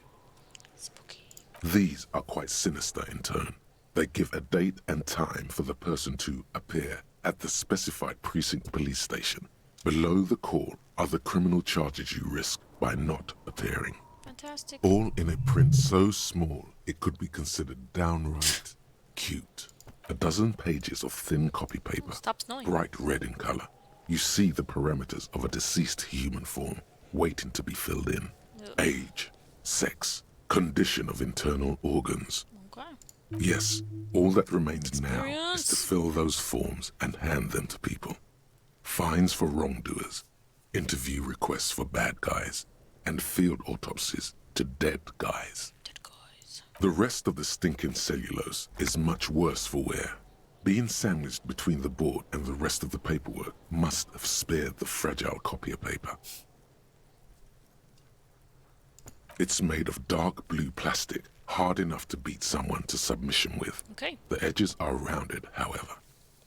Spooky. These are quite sinister in tone. They give a date and time for the person to appear at the specified precinct police station. Below the call are the criminal charges you risk by not appearing. Fantastic. All in a print so small it could be considered downright cute. A dozen pages of thin copy paper, Stop snowing. bright red in color. You see the parameters of a deceased human form waiting to be filled in. Ugh. Age, sex, condition of internal organs. Okay. Yes, all that remains now is Experience. to fill those forms and hand them to people. Fines for wrongdoers, interview requests for bad guys, and field autopsies to dead guys. Dead guys. The rest of the stinking cellulose is much worse for wear. Being sandwiched between the board and the rest of the paperwork must have spared the fragile copier paper. It's made of dark blue plastic, hard enough to beat someone to submission with. Okay. The edges are rounded, however.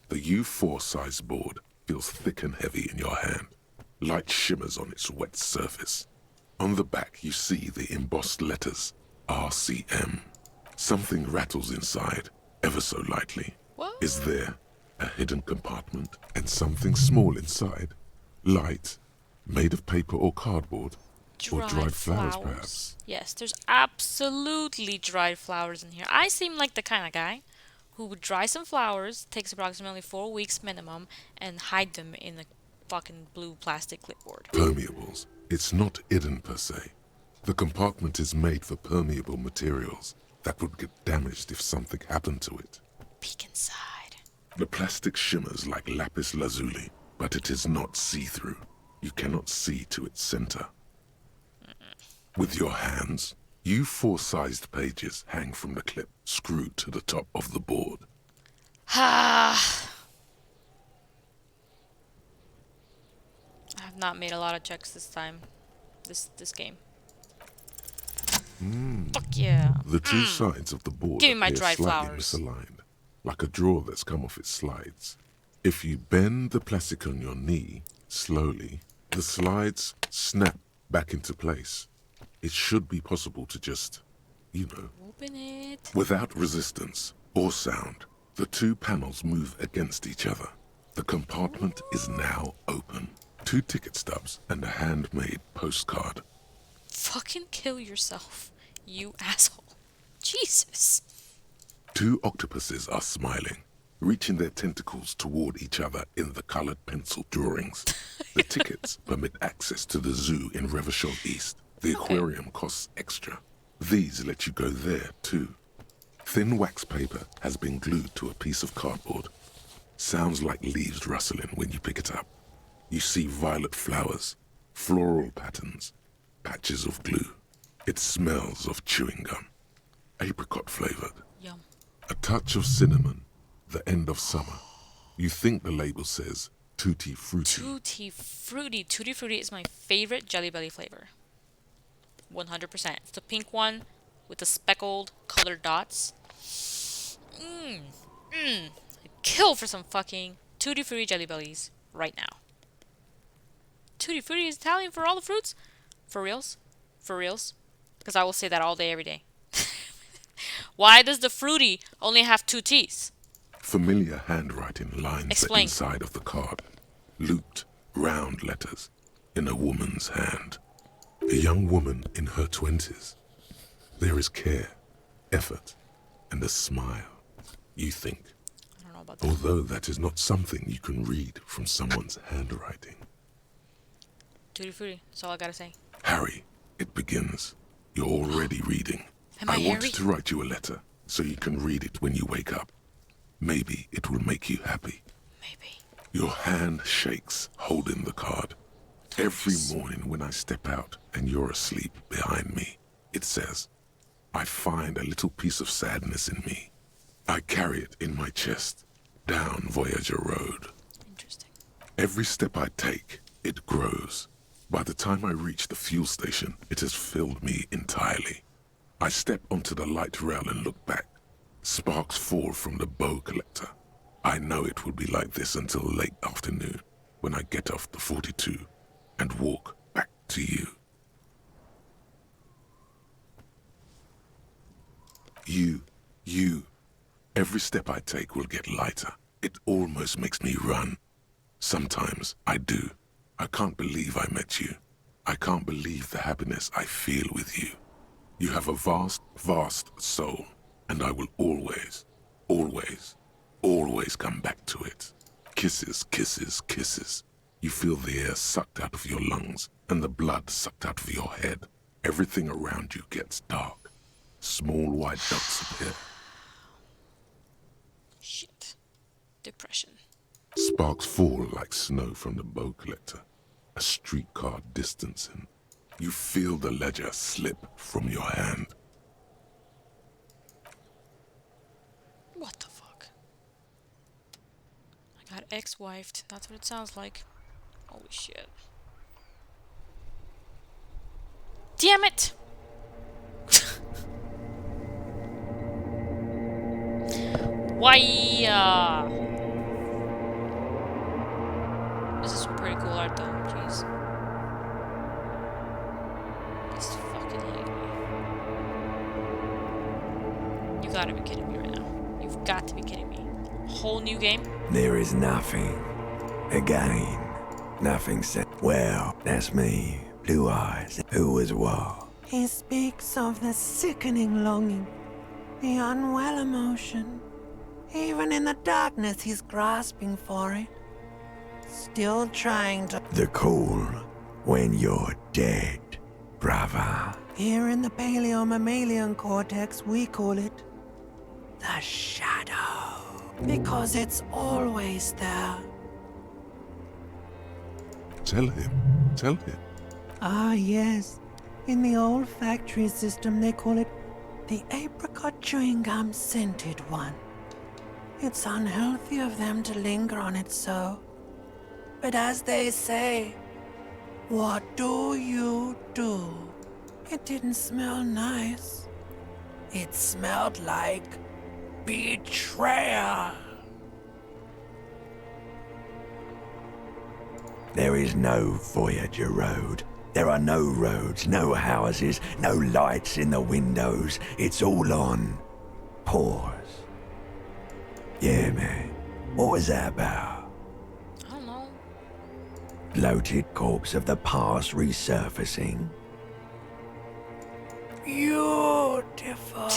The U4 size board feels thick and heavy in your hand. Light shimmers on its wet surface. On the back you see the embossed letters, RCM. Something rattles inside, ever so lightly. What? Is there a hidden compartment and something small inside? Light, made of paper or cardboard? Or dried flowers, perhaps? Yes, there's absolutely dried flowers in here. I seem like the kind of guy who would dry some flowers, takes approximately 4 weeks minimum, and hide them in a fucking blue plastic clipboard. Permeables. It's not hidden per se. The compartment is made for permeable materials that would get damaged if something happened to it. Peek inside. The plastic shimmers like lapis lazuli, but it is not see-through. You cannot see to its center. With your hands, U4-sized pages hang from the clip screwed to the top of the board. I have not made a lot of checks this time. This game. Fuck yeah. The two sides of the board Give me my appear dried slightly flowers. misaligned, like a drawer that's come off its slides. If you bend the plastic on your knee slowly, the slides snap back into place. It should be possible to just, Open it. without resistance or sound, the two panels move against each other. The compartment is now open. 2 ticket stubs and a handmade postcard. Fucking kill yourself, you asshole. Jesus. 2 octopuses are smiling, reaching their tentacles toward each other in the colored pencil drawings. The tickets permit access to the zoo in Revachol East. The aquarium costs extra. These let you go there, too. Thin wax paper has been glued to a piece of cardboard. Sounds like leaves rustling when you pick it up. You see violet flowers, floral patterns, patches of glue. It smells of chewing gum. Apricot flavored. Yum. A touch of cinnamon, the end of summer. You think the label says tutti frutti. Tutti Frutti. Tutti Frutti is my favorite Jelly Belly flavor. 100%. It's the pink one with the speckled colored dots. I'd kill for some fucking Tutti Frutti Jelly Bellies right now. Tutti Frutti is Italian for all the fruits? For reals? For reals? Because I will say that all day, every day. Why does the fruity only have 2 T's? Familiar handwriting lines Explain. the inside of the card. Looped, round letters in a woman's hand. A young woman in her 20s. There is care, effort, and a smile. You think. I don't know about that. Although that is not something you can read from someone's handwriting. Tutti Frutti. That's all I gotta say. Harry, it begins. You're already reading. Am I Harry? wanted to write you a letter so you can read it when you wake up. Maybe it will make you happy. Maybe. Your hand shakes holding the card. Every morning when I step out and you're asleep behind me, it says, I find a little piece of sadness in me. I carry it in my chest, down Voyager Road. Interesting. Every step I take, it grows. By the time I reach the fuel station, it has filled me entirely. I step onto the light rail and look back. Sparks fall from the bow collector. I know it will be like this until late afternoon, when I get off the 42 and walk back to you. You. Every step I take will get lighter. It almost makes me run. Sometimes I do. I can't believe I met you. I can't believe the happiness I feel with you. You have a vast, vast soul, and I will always, always, always come back to it. Kisses, kisses, kisses. You feel the air sucked out of your lungs and the blood sucked out of your head. Everything around you gets dark. Small white dots appear. Shit. Depression. Sparks fall like snow from the bow collector. A streetcar distancing. You feel the ledger slip from your hand. What the fuck? I got ex-wifed. That's what it sounds like. Holy shit. Damn it! Why? This is some pretty cool art though. Jeez. This fucking lady. You gotta be kidding me right now. You've got to be kidding me. Whole new game? There is nothing. Again, nothing said. Well, that's me, Blue Eyes. Who was what? He speaks of the sickening longing, the unwell emotion. Even in the darkness, he's grasping for it. Still trying to... The call when you're dead, brother. Here in the paleo-mammalian cortex, we call it the shadow. Because it's always there. Tell him. Tell him. Ah, yes. In the olfactory system, they call it the apricot chewing gum scented one. It's unhealthy of them to linger on it so. But as they say, what do you do? It didn't smell nice. It smelled like betrayal. There is no Voyager Road. There are no roads, no houses, no lights in the windows. It's all on pause. Yeah, man. What was that about? I don't know. Bloated corpse of the past resurfacing. Beautiful.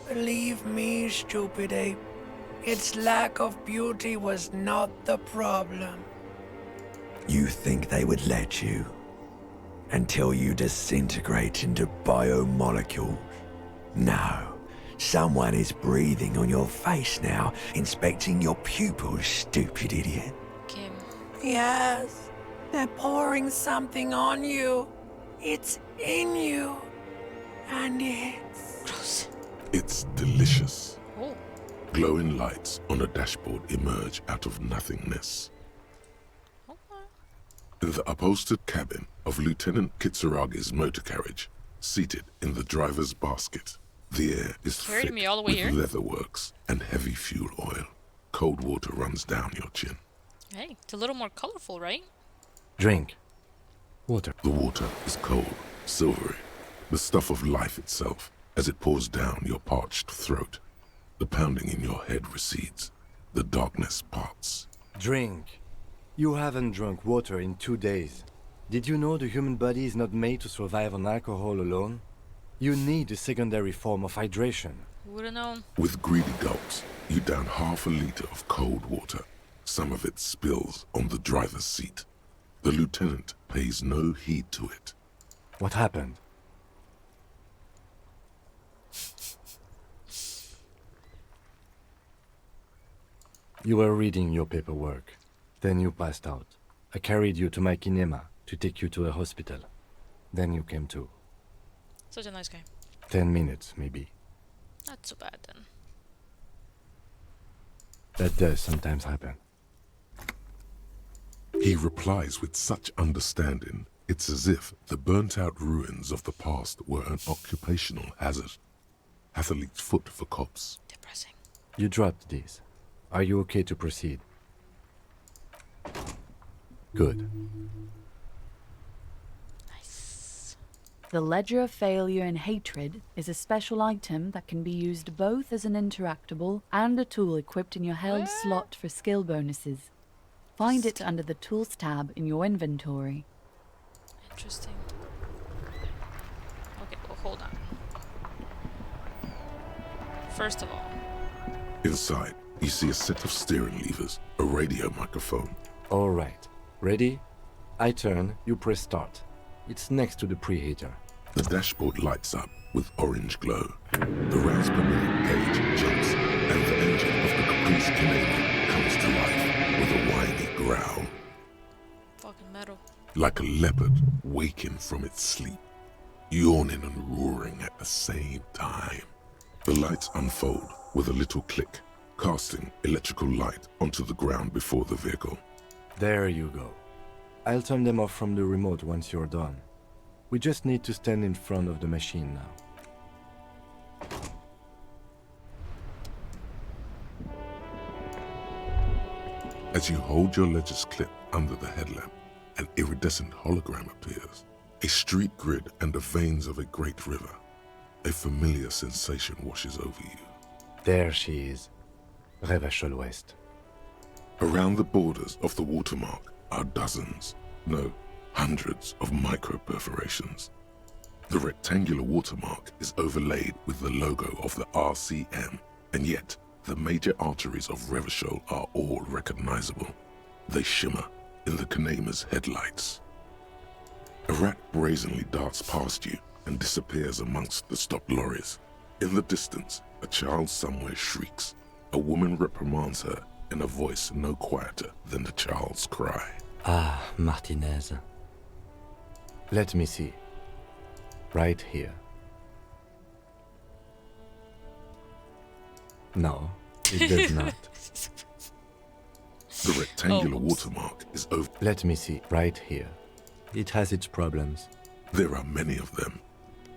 Believe me, stupid ape. Its lack of beauty was not the problem. You think they would let you? Until you disintegrate into biomolecules? No. Someone is breathing on your face now, inspecting your pupils, stupid idiot. Kim. Yes, they're pouring something on you. It's in you. And it's... Gross. It's delicious. Oh. Glowing lights on a dashboard emerge out of nothingness. Okay. In the upholstered cabin of Lieutenant Kitsuragi's motor carriage, seated in the driver's basket, the air is Carried thick me all the way with here? leatherworks and heavy fuel oil. Cold water runs down your chin. Hey, it's a little more colorful, right? Drink. Water. The water is cold, silvery, the stuff of life itself as it pours down your parched throat. The pounding in your head recedes. The darkness parts. Drink. You haven't drunk water in 2 days. Did you know the human body is not made to survive on alcohol alone? You need a secondary form of hydration. Who would have known? With greedy gulps, you down half a liter of cold water. Some of it spills on the driver's seat. The lieutenant pays no heed to it. What happened? You were reading your paperwork. Then you passed out. I carried you to my kinema to take you to a hospital. Then you came to. Such a nice guy. 10 minutes, maybe. Not so bad then. That does sometimes happen. He replies with such understanding, it's as if the burnt-out ruins of the past were an occupational hazard. Athlete's foot for cops. Depressing. You dropped these. Are you okay to proceed? Good. Nice. The Ledger of Failure and Hatred is a special item that can be used both as an interactable and a tool equipped in your held slot for skill bonuses. Find it under the Tools tab in your inventory. Interesting. Okay, well, hold on. First of all, Inside, you see a set of steering levers, a radio microphone. All right. Ready? I turn, you press start. It's next to the preheater. The dashboard lights up with orange glow. The rounds per minute gauge jumps, and the engine of the Caprice Canadian comes to life with a whiny growl. fucking metal. Like a leopard waking from its sleep, yawning and roaring at the same time. The lights unfold with a little click, casting electrical light onto the ground before the vehicle. There you go. I'll turn them off from the remote once you're done. We just need to stand in front of the machine now. As you hold your ledger's clip under the headlamp, an iridescent hologram appears. A street grid and the veins of a great river. A familiar sensation washes over you. There she is. Revachol West. Around the borders of the watermark are dozens, no, hundreds of micro-perforations. The rectangular watermark is overlaid with the logo of the RCM, and yet the major arteries of Revachol are all recognizable. They shimmer in the Kanema's headlights. A rat brazenly darts past you and disappears amongst the stopped lorries. In the distance, a child somewhere shrieks. A woman reprimands her in a voice no quieter than the child's cry. Ah, Martinez. Let me see. Right here. No, it does not. The rectangular oops. watermark is over. Let me see. Right here. It has its problems. There are many of them,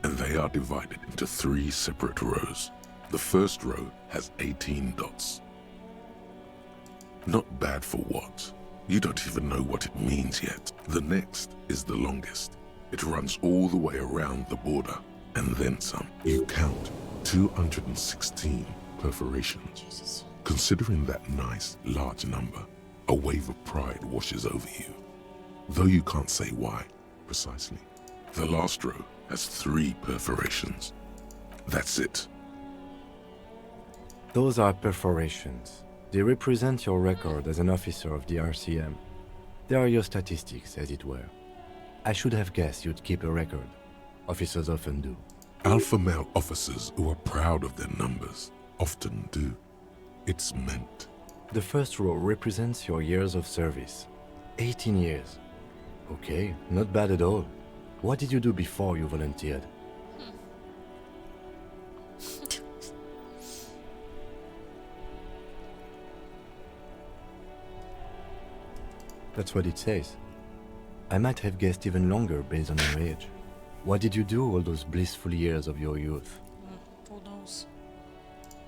and they are divided into 3 separate rows. The first row has 18 dots. Not bad for what? You don't even know what it means yet. The next is the longest. It runs all the way around the border, and then some. You count 216 perforations. Jesus. Considering that nice, large number, a wave of pride washes over you. Though you can't say why, precisely. The last row has 3 perforations. That's it. Those are perforations. They represent your record as an officer of the RCM. They are your statistics, as it were. I should have guessed you'd keep a record. Officers often do. Alpha male officers who are proud of their numbers often do. It's meant. The first row represents your years of service. 18 years. Okay, not bad at all. What did you do before you volunteered? That's what it says. I might have guessed even longer based on your age. What did you do all those blissful years of your youth? Who knows?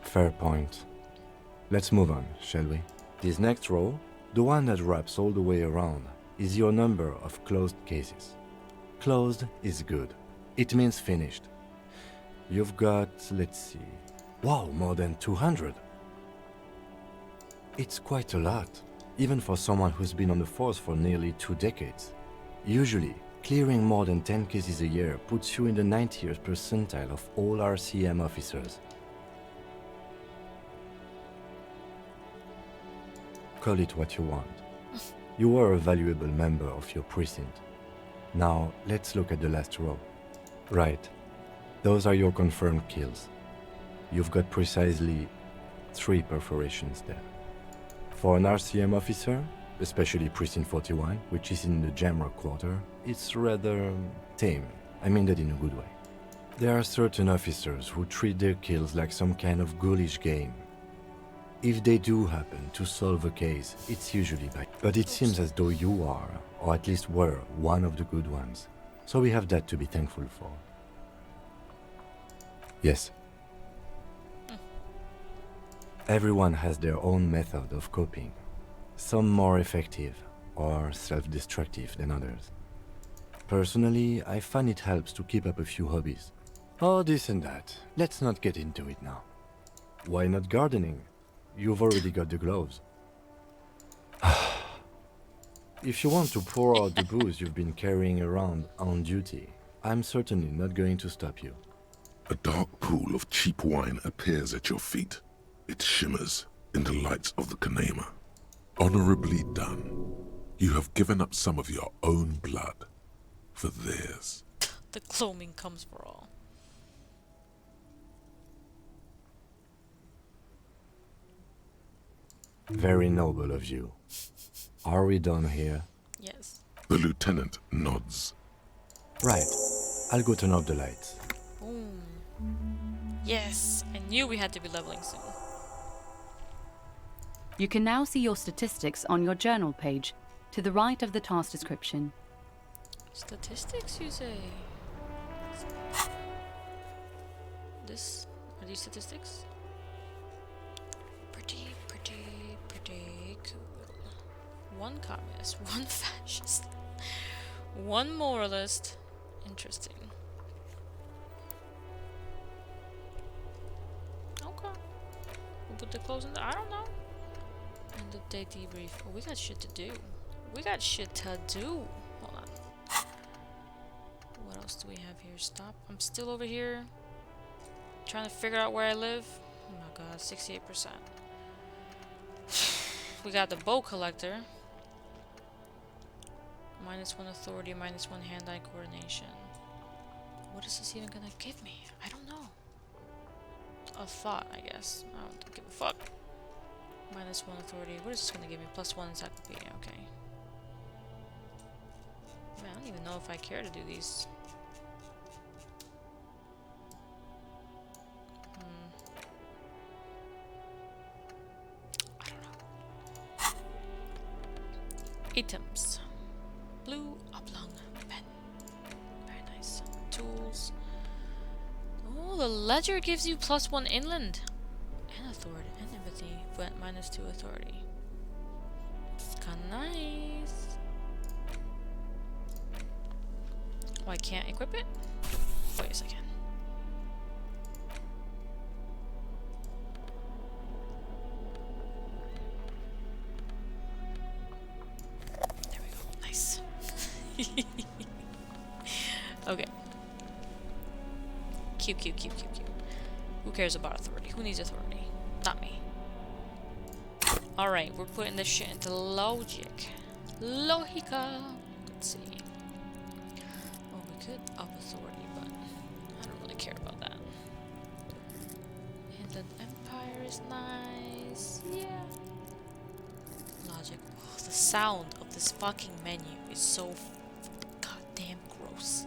Fair point. Let's move on, shall we? This next row, the one that wraps all the way around, is your number of closed cases. Closed is good. It means finished. You've got, let's see, wow, more than 200. It's quite a lot, even for someone who's been on the force for nearly 2 decades. Usually, clearing more than 10 cases a year puts you in the 90th percentile of all RCM officers. Call it what you want. You are a valuable member of your precinct. Now, let's look at the last row. Right. Those are your confirmed kills. You've got precisely 3 perforations there. For an RCM officer, especially Precinct 41, which is in the Jamrock quarter, it's rather tame. I mean that in a good way. There are certain officers who treat their kills like some kind of ghoulish game. If they do happen to solve a case, it's usually by... But it seems as though you are, or at least were, one of the good ones. So we have that to be thankful for. Yes. Everyone has their own method of coping. Some more effective or self-destructive than others. Personally, I find it helps to keep up a few hobbies. Oh, this and that. Let's not get into it now. Why not gardening? You've already got the gloves. If you want to pour out the booze you've been carrying around on duty, I'm certainly not going to stop you. A dark pool of cheap wine appears at your feet. It shimmers in the lights of the Kanema. Honorably done. You have given up some of your own blood for theirs. The gloaming comes for all. Very noble of you. Are we done here? Yes. The lieutenant nods. Right. I'll go turn off the lights. Boom. Yes, I knew we had to be leveling soon. You can now see your statistics on your journal page, to the right of the task description. Statistics, you say? Are these statistics? Pretty cool. 1 communist, 1 fascist, 1 moralist. Interesting. Okay. We'll put the clothes in there. I don't know. End of day debrief. Oh, we got shit to do. Hold on. What else do we have here? Stop. I'm still over here trying to figure out where I live. Oh my god, 68%. We got the bow collector. -1 authority, -1 hand-eye coordination. What is this even gonna give me? I don't know. A thought, I guess. I don't give a fuck. -1 authority. What is this gonna give me? +1 encyclopedia. Okay. Man, I don't even know if I care to do these. I don't know. Items. Blue oblong pen. Very nice. Tools. Oh, the ledger gives you +1 inland. And authority. And empathy. But -2 authority. It's kinda nice. Oh, I can't equip it? Wait a second. There we go. Nice. Okay. Cute. Who cares about authority? Who needs authority? Not me. Alright, we're putting this shit into logic. Logica. Let's see. Oh, we could up authority, but I don't really care about that. Inland Empire is nice. Yeah. Logic. Oh, the sound of this fucking menu is so goddamn gross.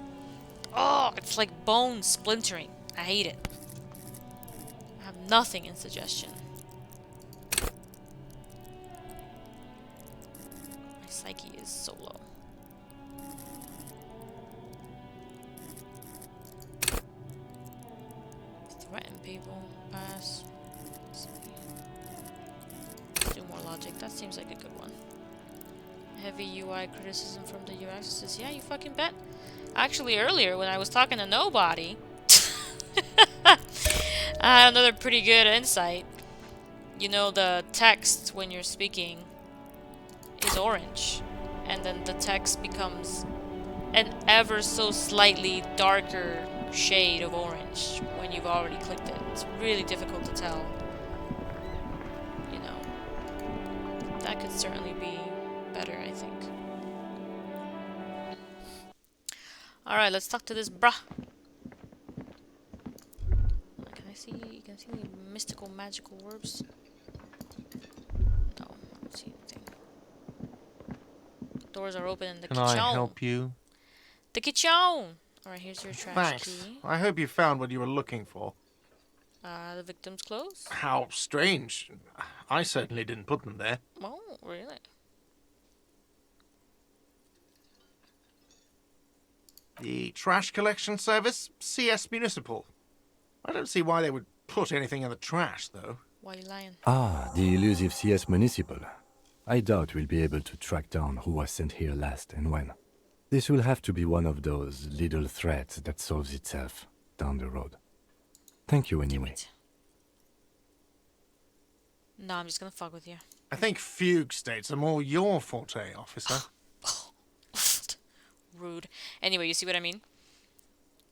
Oh, it's like bones splintering. I hate it. I have nothing in suggestion. My psyche That seems like a good one. Heavy UI criticism from the UX says, yeah, you fucking bet. Actually, earlier when I was talking to nobody, I had another pretty good insight. You know, the text when you're speaking is orange, and then the text becomes an ever so slightly darker shade of orange when you've already clicked it. It's really difficult to tell. You know, that could certainly be better, I think. Alright, let's talk to this bruh. Can I see any mystical magical orbs? No, I don't see anything. Doors are open in the Can kitchen. I help you? The kitchen! Alright, here's your trash Thanks. key. I hope you found what you were looking for. The victim's clothes? How strange. I certainly didn't put them there. Oh, really? The trash collection service? CS Municipal. I don't see why they would put anything in the trash, though. Why are you lying? Ah, the elusive CS Municipal. I doubt we'll be able to track down who was sent here last and when. This will have to be one of those little threats that solves itself down the road. Thank you anyway. No, I'm just gonna fuck with you. I think fugue states are more your forte, officer. Rude. Anyway, you see what I mean?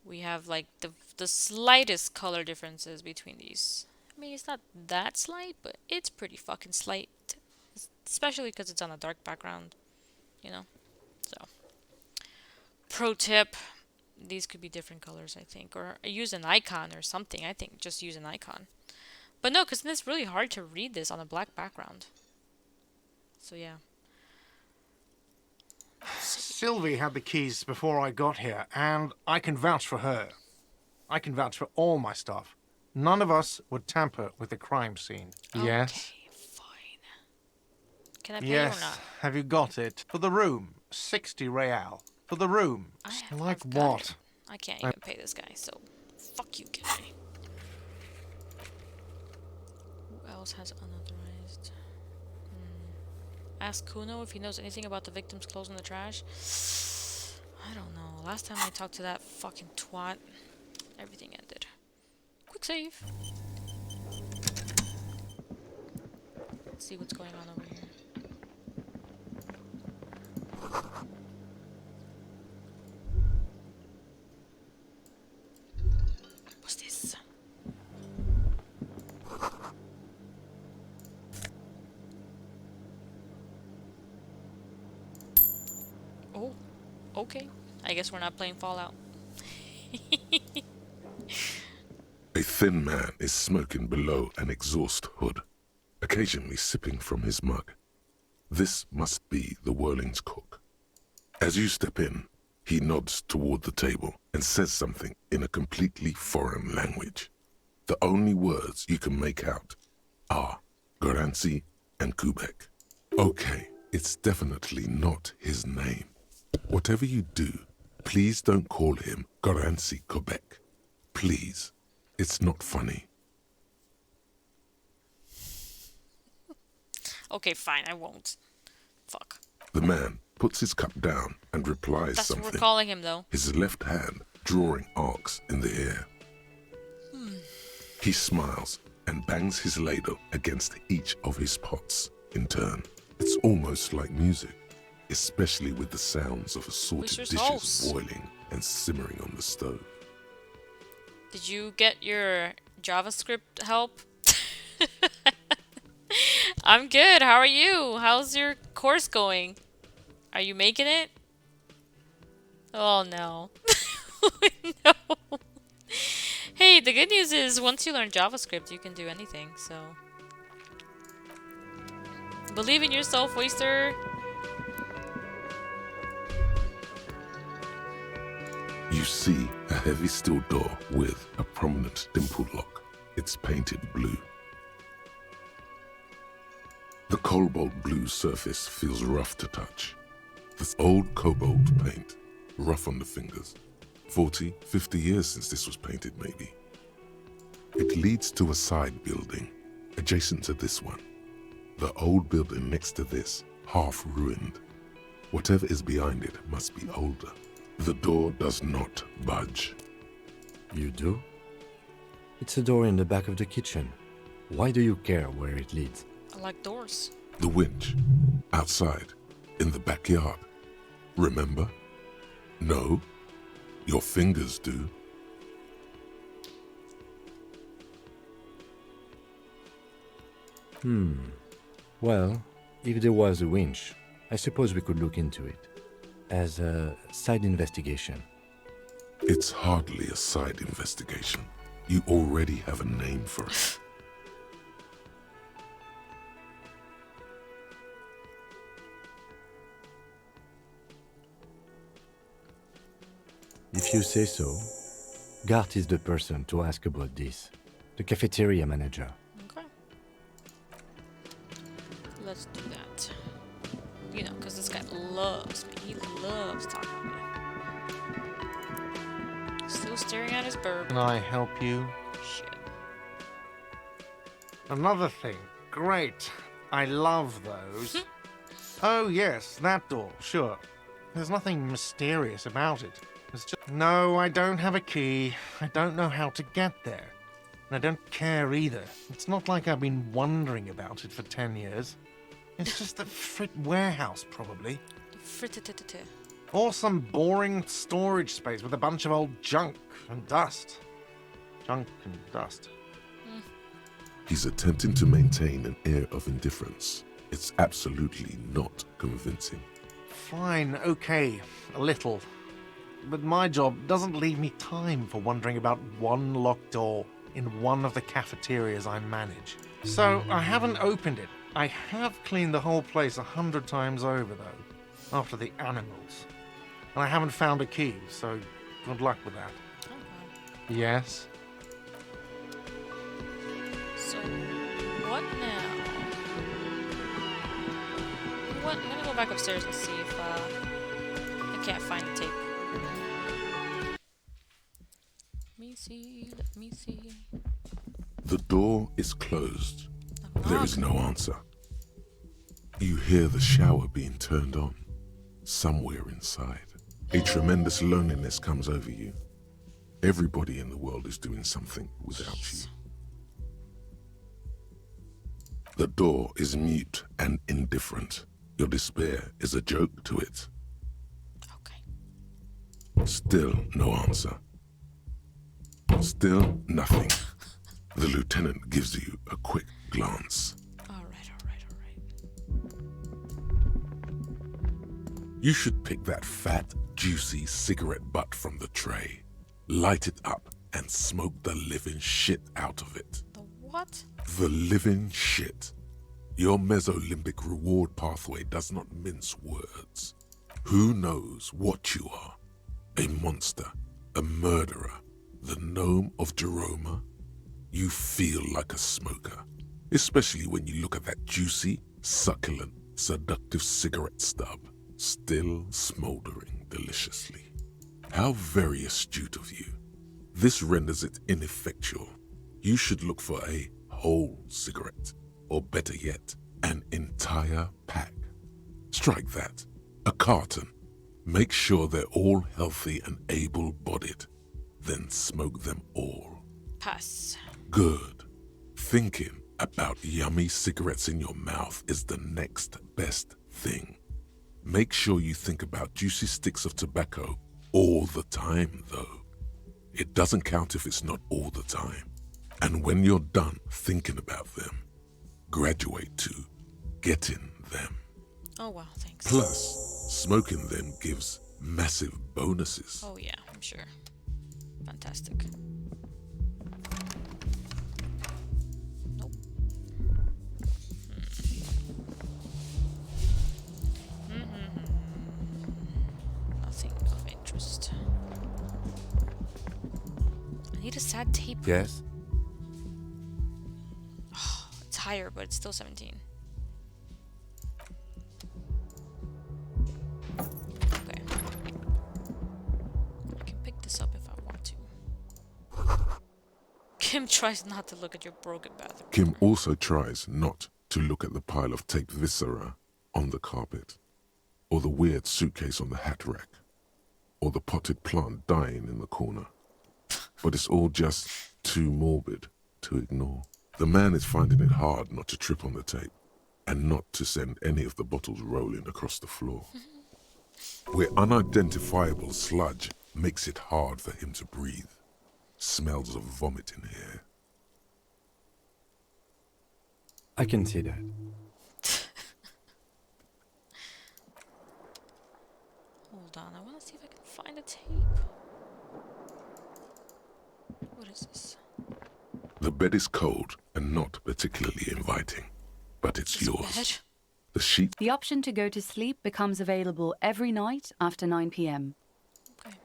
We have like the slightest color differences between these. I mean, it's not that slight, but it's pretty fucking slight. Especially because it's on a dark background, you know? So, pro tip, these could be different colors, I think. Or use an icon or something. I think just use an icon. But no, because it's really hard to read this on a black background. So yeah. Sylvie had the keys before I got here, and I can vouch for her. I can vouch for all my stuff. None of us would tamper with the crime scene. Yes? Okay, fine. Can I pay Yes. or not? Have you got it? For the room, 60 real. For the room. Like I've got what? it. I can't even pay this guy, so fuck you, guy. Who else has unauthorized? Ask Kuno if he knows anything about the victim's clothes in the trash. I don't know. Last time I talked to that fucking twat, everything ended. Quick save. Let's see what's going on over here. What's this? Oh, okay. I guess we're not playing Fallout. A thin man is smoking below an exhaust hood, occasionally sipping from his mug. This must be the Whirling's cook. As you step in, he nods toward the table and says something in a completely foreign language. The only words you can make out are Goranci and Kubek. Okay, it's definitely not his name. Whatever you do, please don't call him Goranci Kubek. Please. It's not funny. Okay, fine, I won't. Fuck. The man puts his cup down and replies That's something. what we're calling him, though. His left hand drawing arcs in the air. He smiles and bangs his ladle against each of his pots in turn. It's almost like music, especially with the sounds of assorted Where's dishes house? boiling and simmering on the stove. Did you get your JavaScript help? I'm good. How are you? How's your course going? Are you making it? Oh no. No. Hey, the good news is once you learn JavaScript, you can do anything, so. Believe in yourself, Waster. You see a heavy steel door with a prominent dimpled lock. It's painted blue. The cobalt blue surface feels rough to touch. This old cobalt paint, rough on the fingers. 40, 50 years since this was painted, maybe. It leads to a side building, adjacent to this one. The old building next to this, half ruined. Whatever is behind it must be older. The door does not budge. You do? It's a door in the back of the kitchen. Why do you care where it leads? I like doors. The winch, outside, in the backyard. Remember? No, your fingers do. Well, if there was a winch, I suppose we could look into it. As a side investigation. It's hardly a side investigation. You already have a name for it. If you say so, Gart is the person to ask about this. The cafeteria manager. Okay. Let's do that. You know, because this guy loves me. He loves talking to me. Still staring at his burb. Can I help you? Shit. Another thing. Great. I love those. Oh, yes, that door, sure. There's nothing mysterious about it. It's just... No, I don't have a key. I don't know how to get there. And I don't care either. It's not like I've been wondering about it for 10 years. It's just a frit warehouse, probably. Frittitititi. Or some boring storage space with a bunch of old junk and dust. Junk and dust. He's attempting to maintain an air of indifference. It's absolutely not convincing. Fine, okay, a little. But my job doesn't leave me time for wondering about one locked door in one of the cafeterias I manage. So I haven't opened it. I have cleaned the whole place 100 times over, though, after the animals. And I haven't found a key, so good luck with that. Okay. Yes? So, what now? What? I'm gonna go back upstairs and see if I can't find the tape. Let me see. The door is closed. Knock, There is knock. no answer. You hear the shower being turned on, somewhere inside. A tremendous loneliness comes over you. Everybody in the world is doing something without you. The door is mute and indifferent. Your despair is a joke to it. Okay. Still no answer. Still nothing. The lieutenant gives you a quick glance. Alright. You should pick that fat, juicy cigarette butt from the tray, light it up, and smoke the living shit out of it. The what? The living shit. Your mesolimbic reward pathway does not mince words. Who knows what you are? A monster, a murderer, the gnome of Jeroma? You feel like a smoker, especially when you look at that juicy, succulent, seductive cigarette stub, still smoldering deliciously. How very astute of you. This renders it ineffectual. You should look for a whole cigarette, or better yet, an entire pack. Strike that. A carton. Make sure they're all healthy and able-bodied. Then smoke them all. Pass. Good. Thinking about yummy cigarettes in your mouth is the next best thing. Make sure you think about juicy sticks of tobacco all the time, though. It doesn't count if it's not all the time. And when you're done thinking about them, graduate to getting them. Oh wow, thanks. Plus, smoking them gives massive bonuses. Oh yeah, I'm sure. Fantastic. Nope. Nothing of interest. I need a sad tape. Yes? It's higher, but it's still 17. Okay. I can pick this up if I want to. Kim tries not to look at your broken bathroom. Kim also tries not to look at the pile of taped viscera on the carpet, or the weird suitcase on the hat rack, or the potted plant dying in the corner. But it's all just too morbid to ignore. The man is finding it hard not to trip on the tape and not to send any of the bottles rolling across the floor. Where unidentifiable sludge makes it hard for him to breathe. Smells of vomit in here. I can see that. Hold on, I want to see if I can find a tape. What is this? The bed is cold and not particularly inviting, but it's yours. Bed? The sheet. The option to go to sleep becomes available every night after 9 p.m. Okay.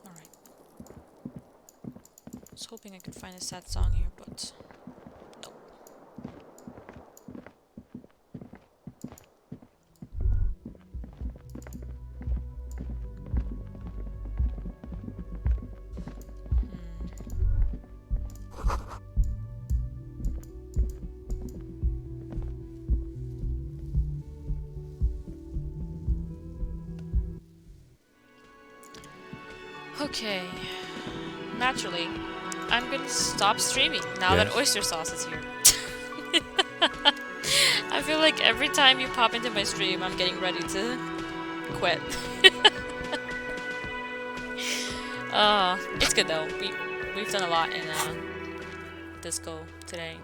Alright. I was hoping I could find a sad song here, but nope. Okay. Naturally, I'm gonna stop streaming now that Yes. oyster sauce is here. I feel like every time you pop into my stream, I'm getting ready to quit. It's good though. We've done a lot in Disco today.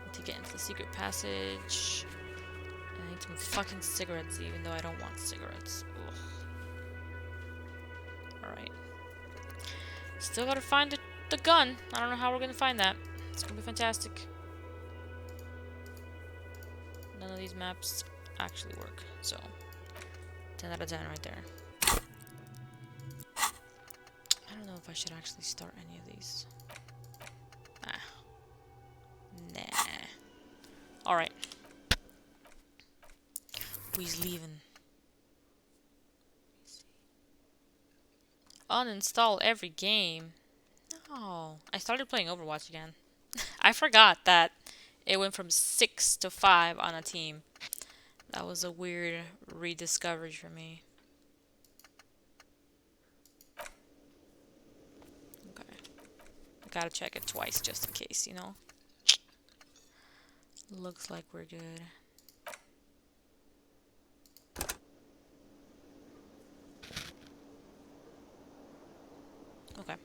Need to get into the secret passage. I need some fucking cigarettes, even though I don't want cigarettes. Ugh. Alright. Still gotta find the gun. I don't know how we're gonna find that. It's gonna be fantastic. None of these maps actually work, so 10 out of 10 right there. I don't know if I should actually start any of these. Nah. Alright. Who's leaving? Uninstall every game. No. I started playing Overwatch again. I forgot that it went from 6 to 5 on a team. That was a weird rediscovery for me. Okay. I gotta check it twice just in case, you know? Looks like we're good. Okay.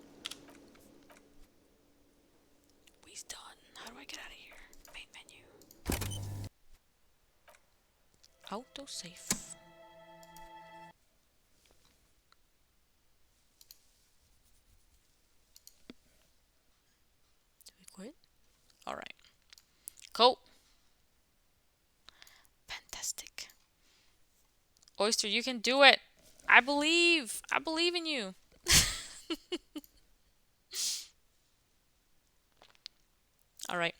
We's done. How do I get out of here? Main menu. Autosave. Did we quit? Alright. Cool. Fantastic. Oyster, you can do it. I believe. I believe in you. Alright.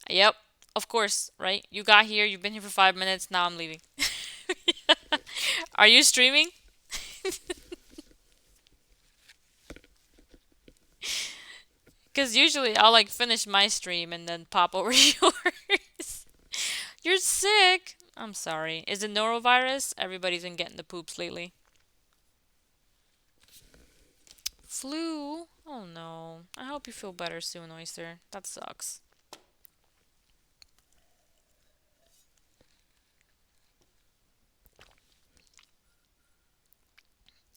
Yep. Of course, right? You got here. You've been here for 5 minutes. Now I'm leaving. Are you streaming? Because usually I'll like finish my stream and then pop over yours. You're sick. I'm sorry. Is it norovirus? Everybody's been getting the poops lately. Flu? Oh no. I hope you feel better soon, Oyster. That sucks.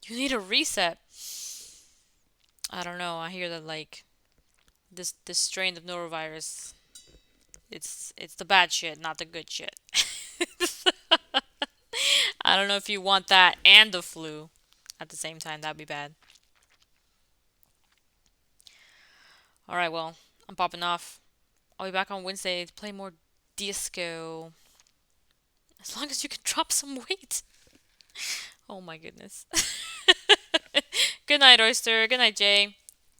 You need a reset. I don't know. I hear that like this strain of norovirus, it's the bad shit, not the good shit. I don't know if you want that and the flu at the same time. That'd be bad. Alright, well, I'm popping off. I'll be back on Wednesday to play more Disco. As long as you can drop some weight. Oh my goodness. Good night, Oyster. Good night, Jay.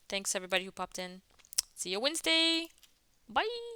Thanks everybody who popped in. See you Wednesday. Bye.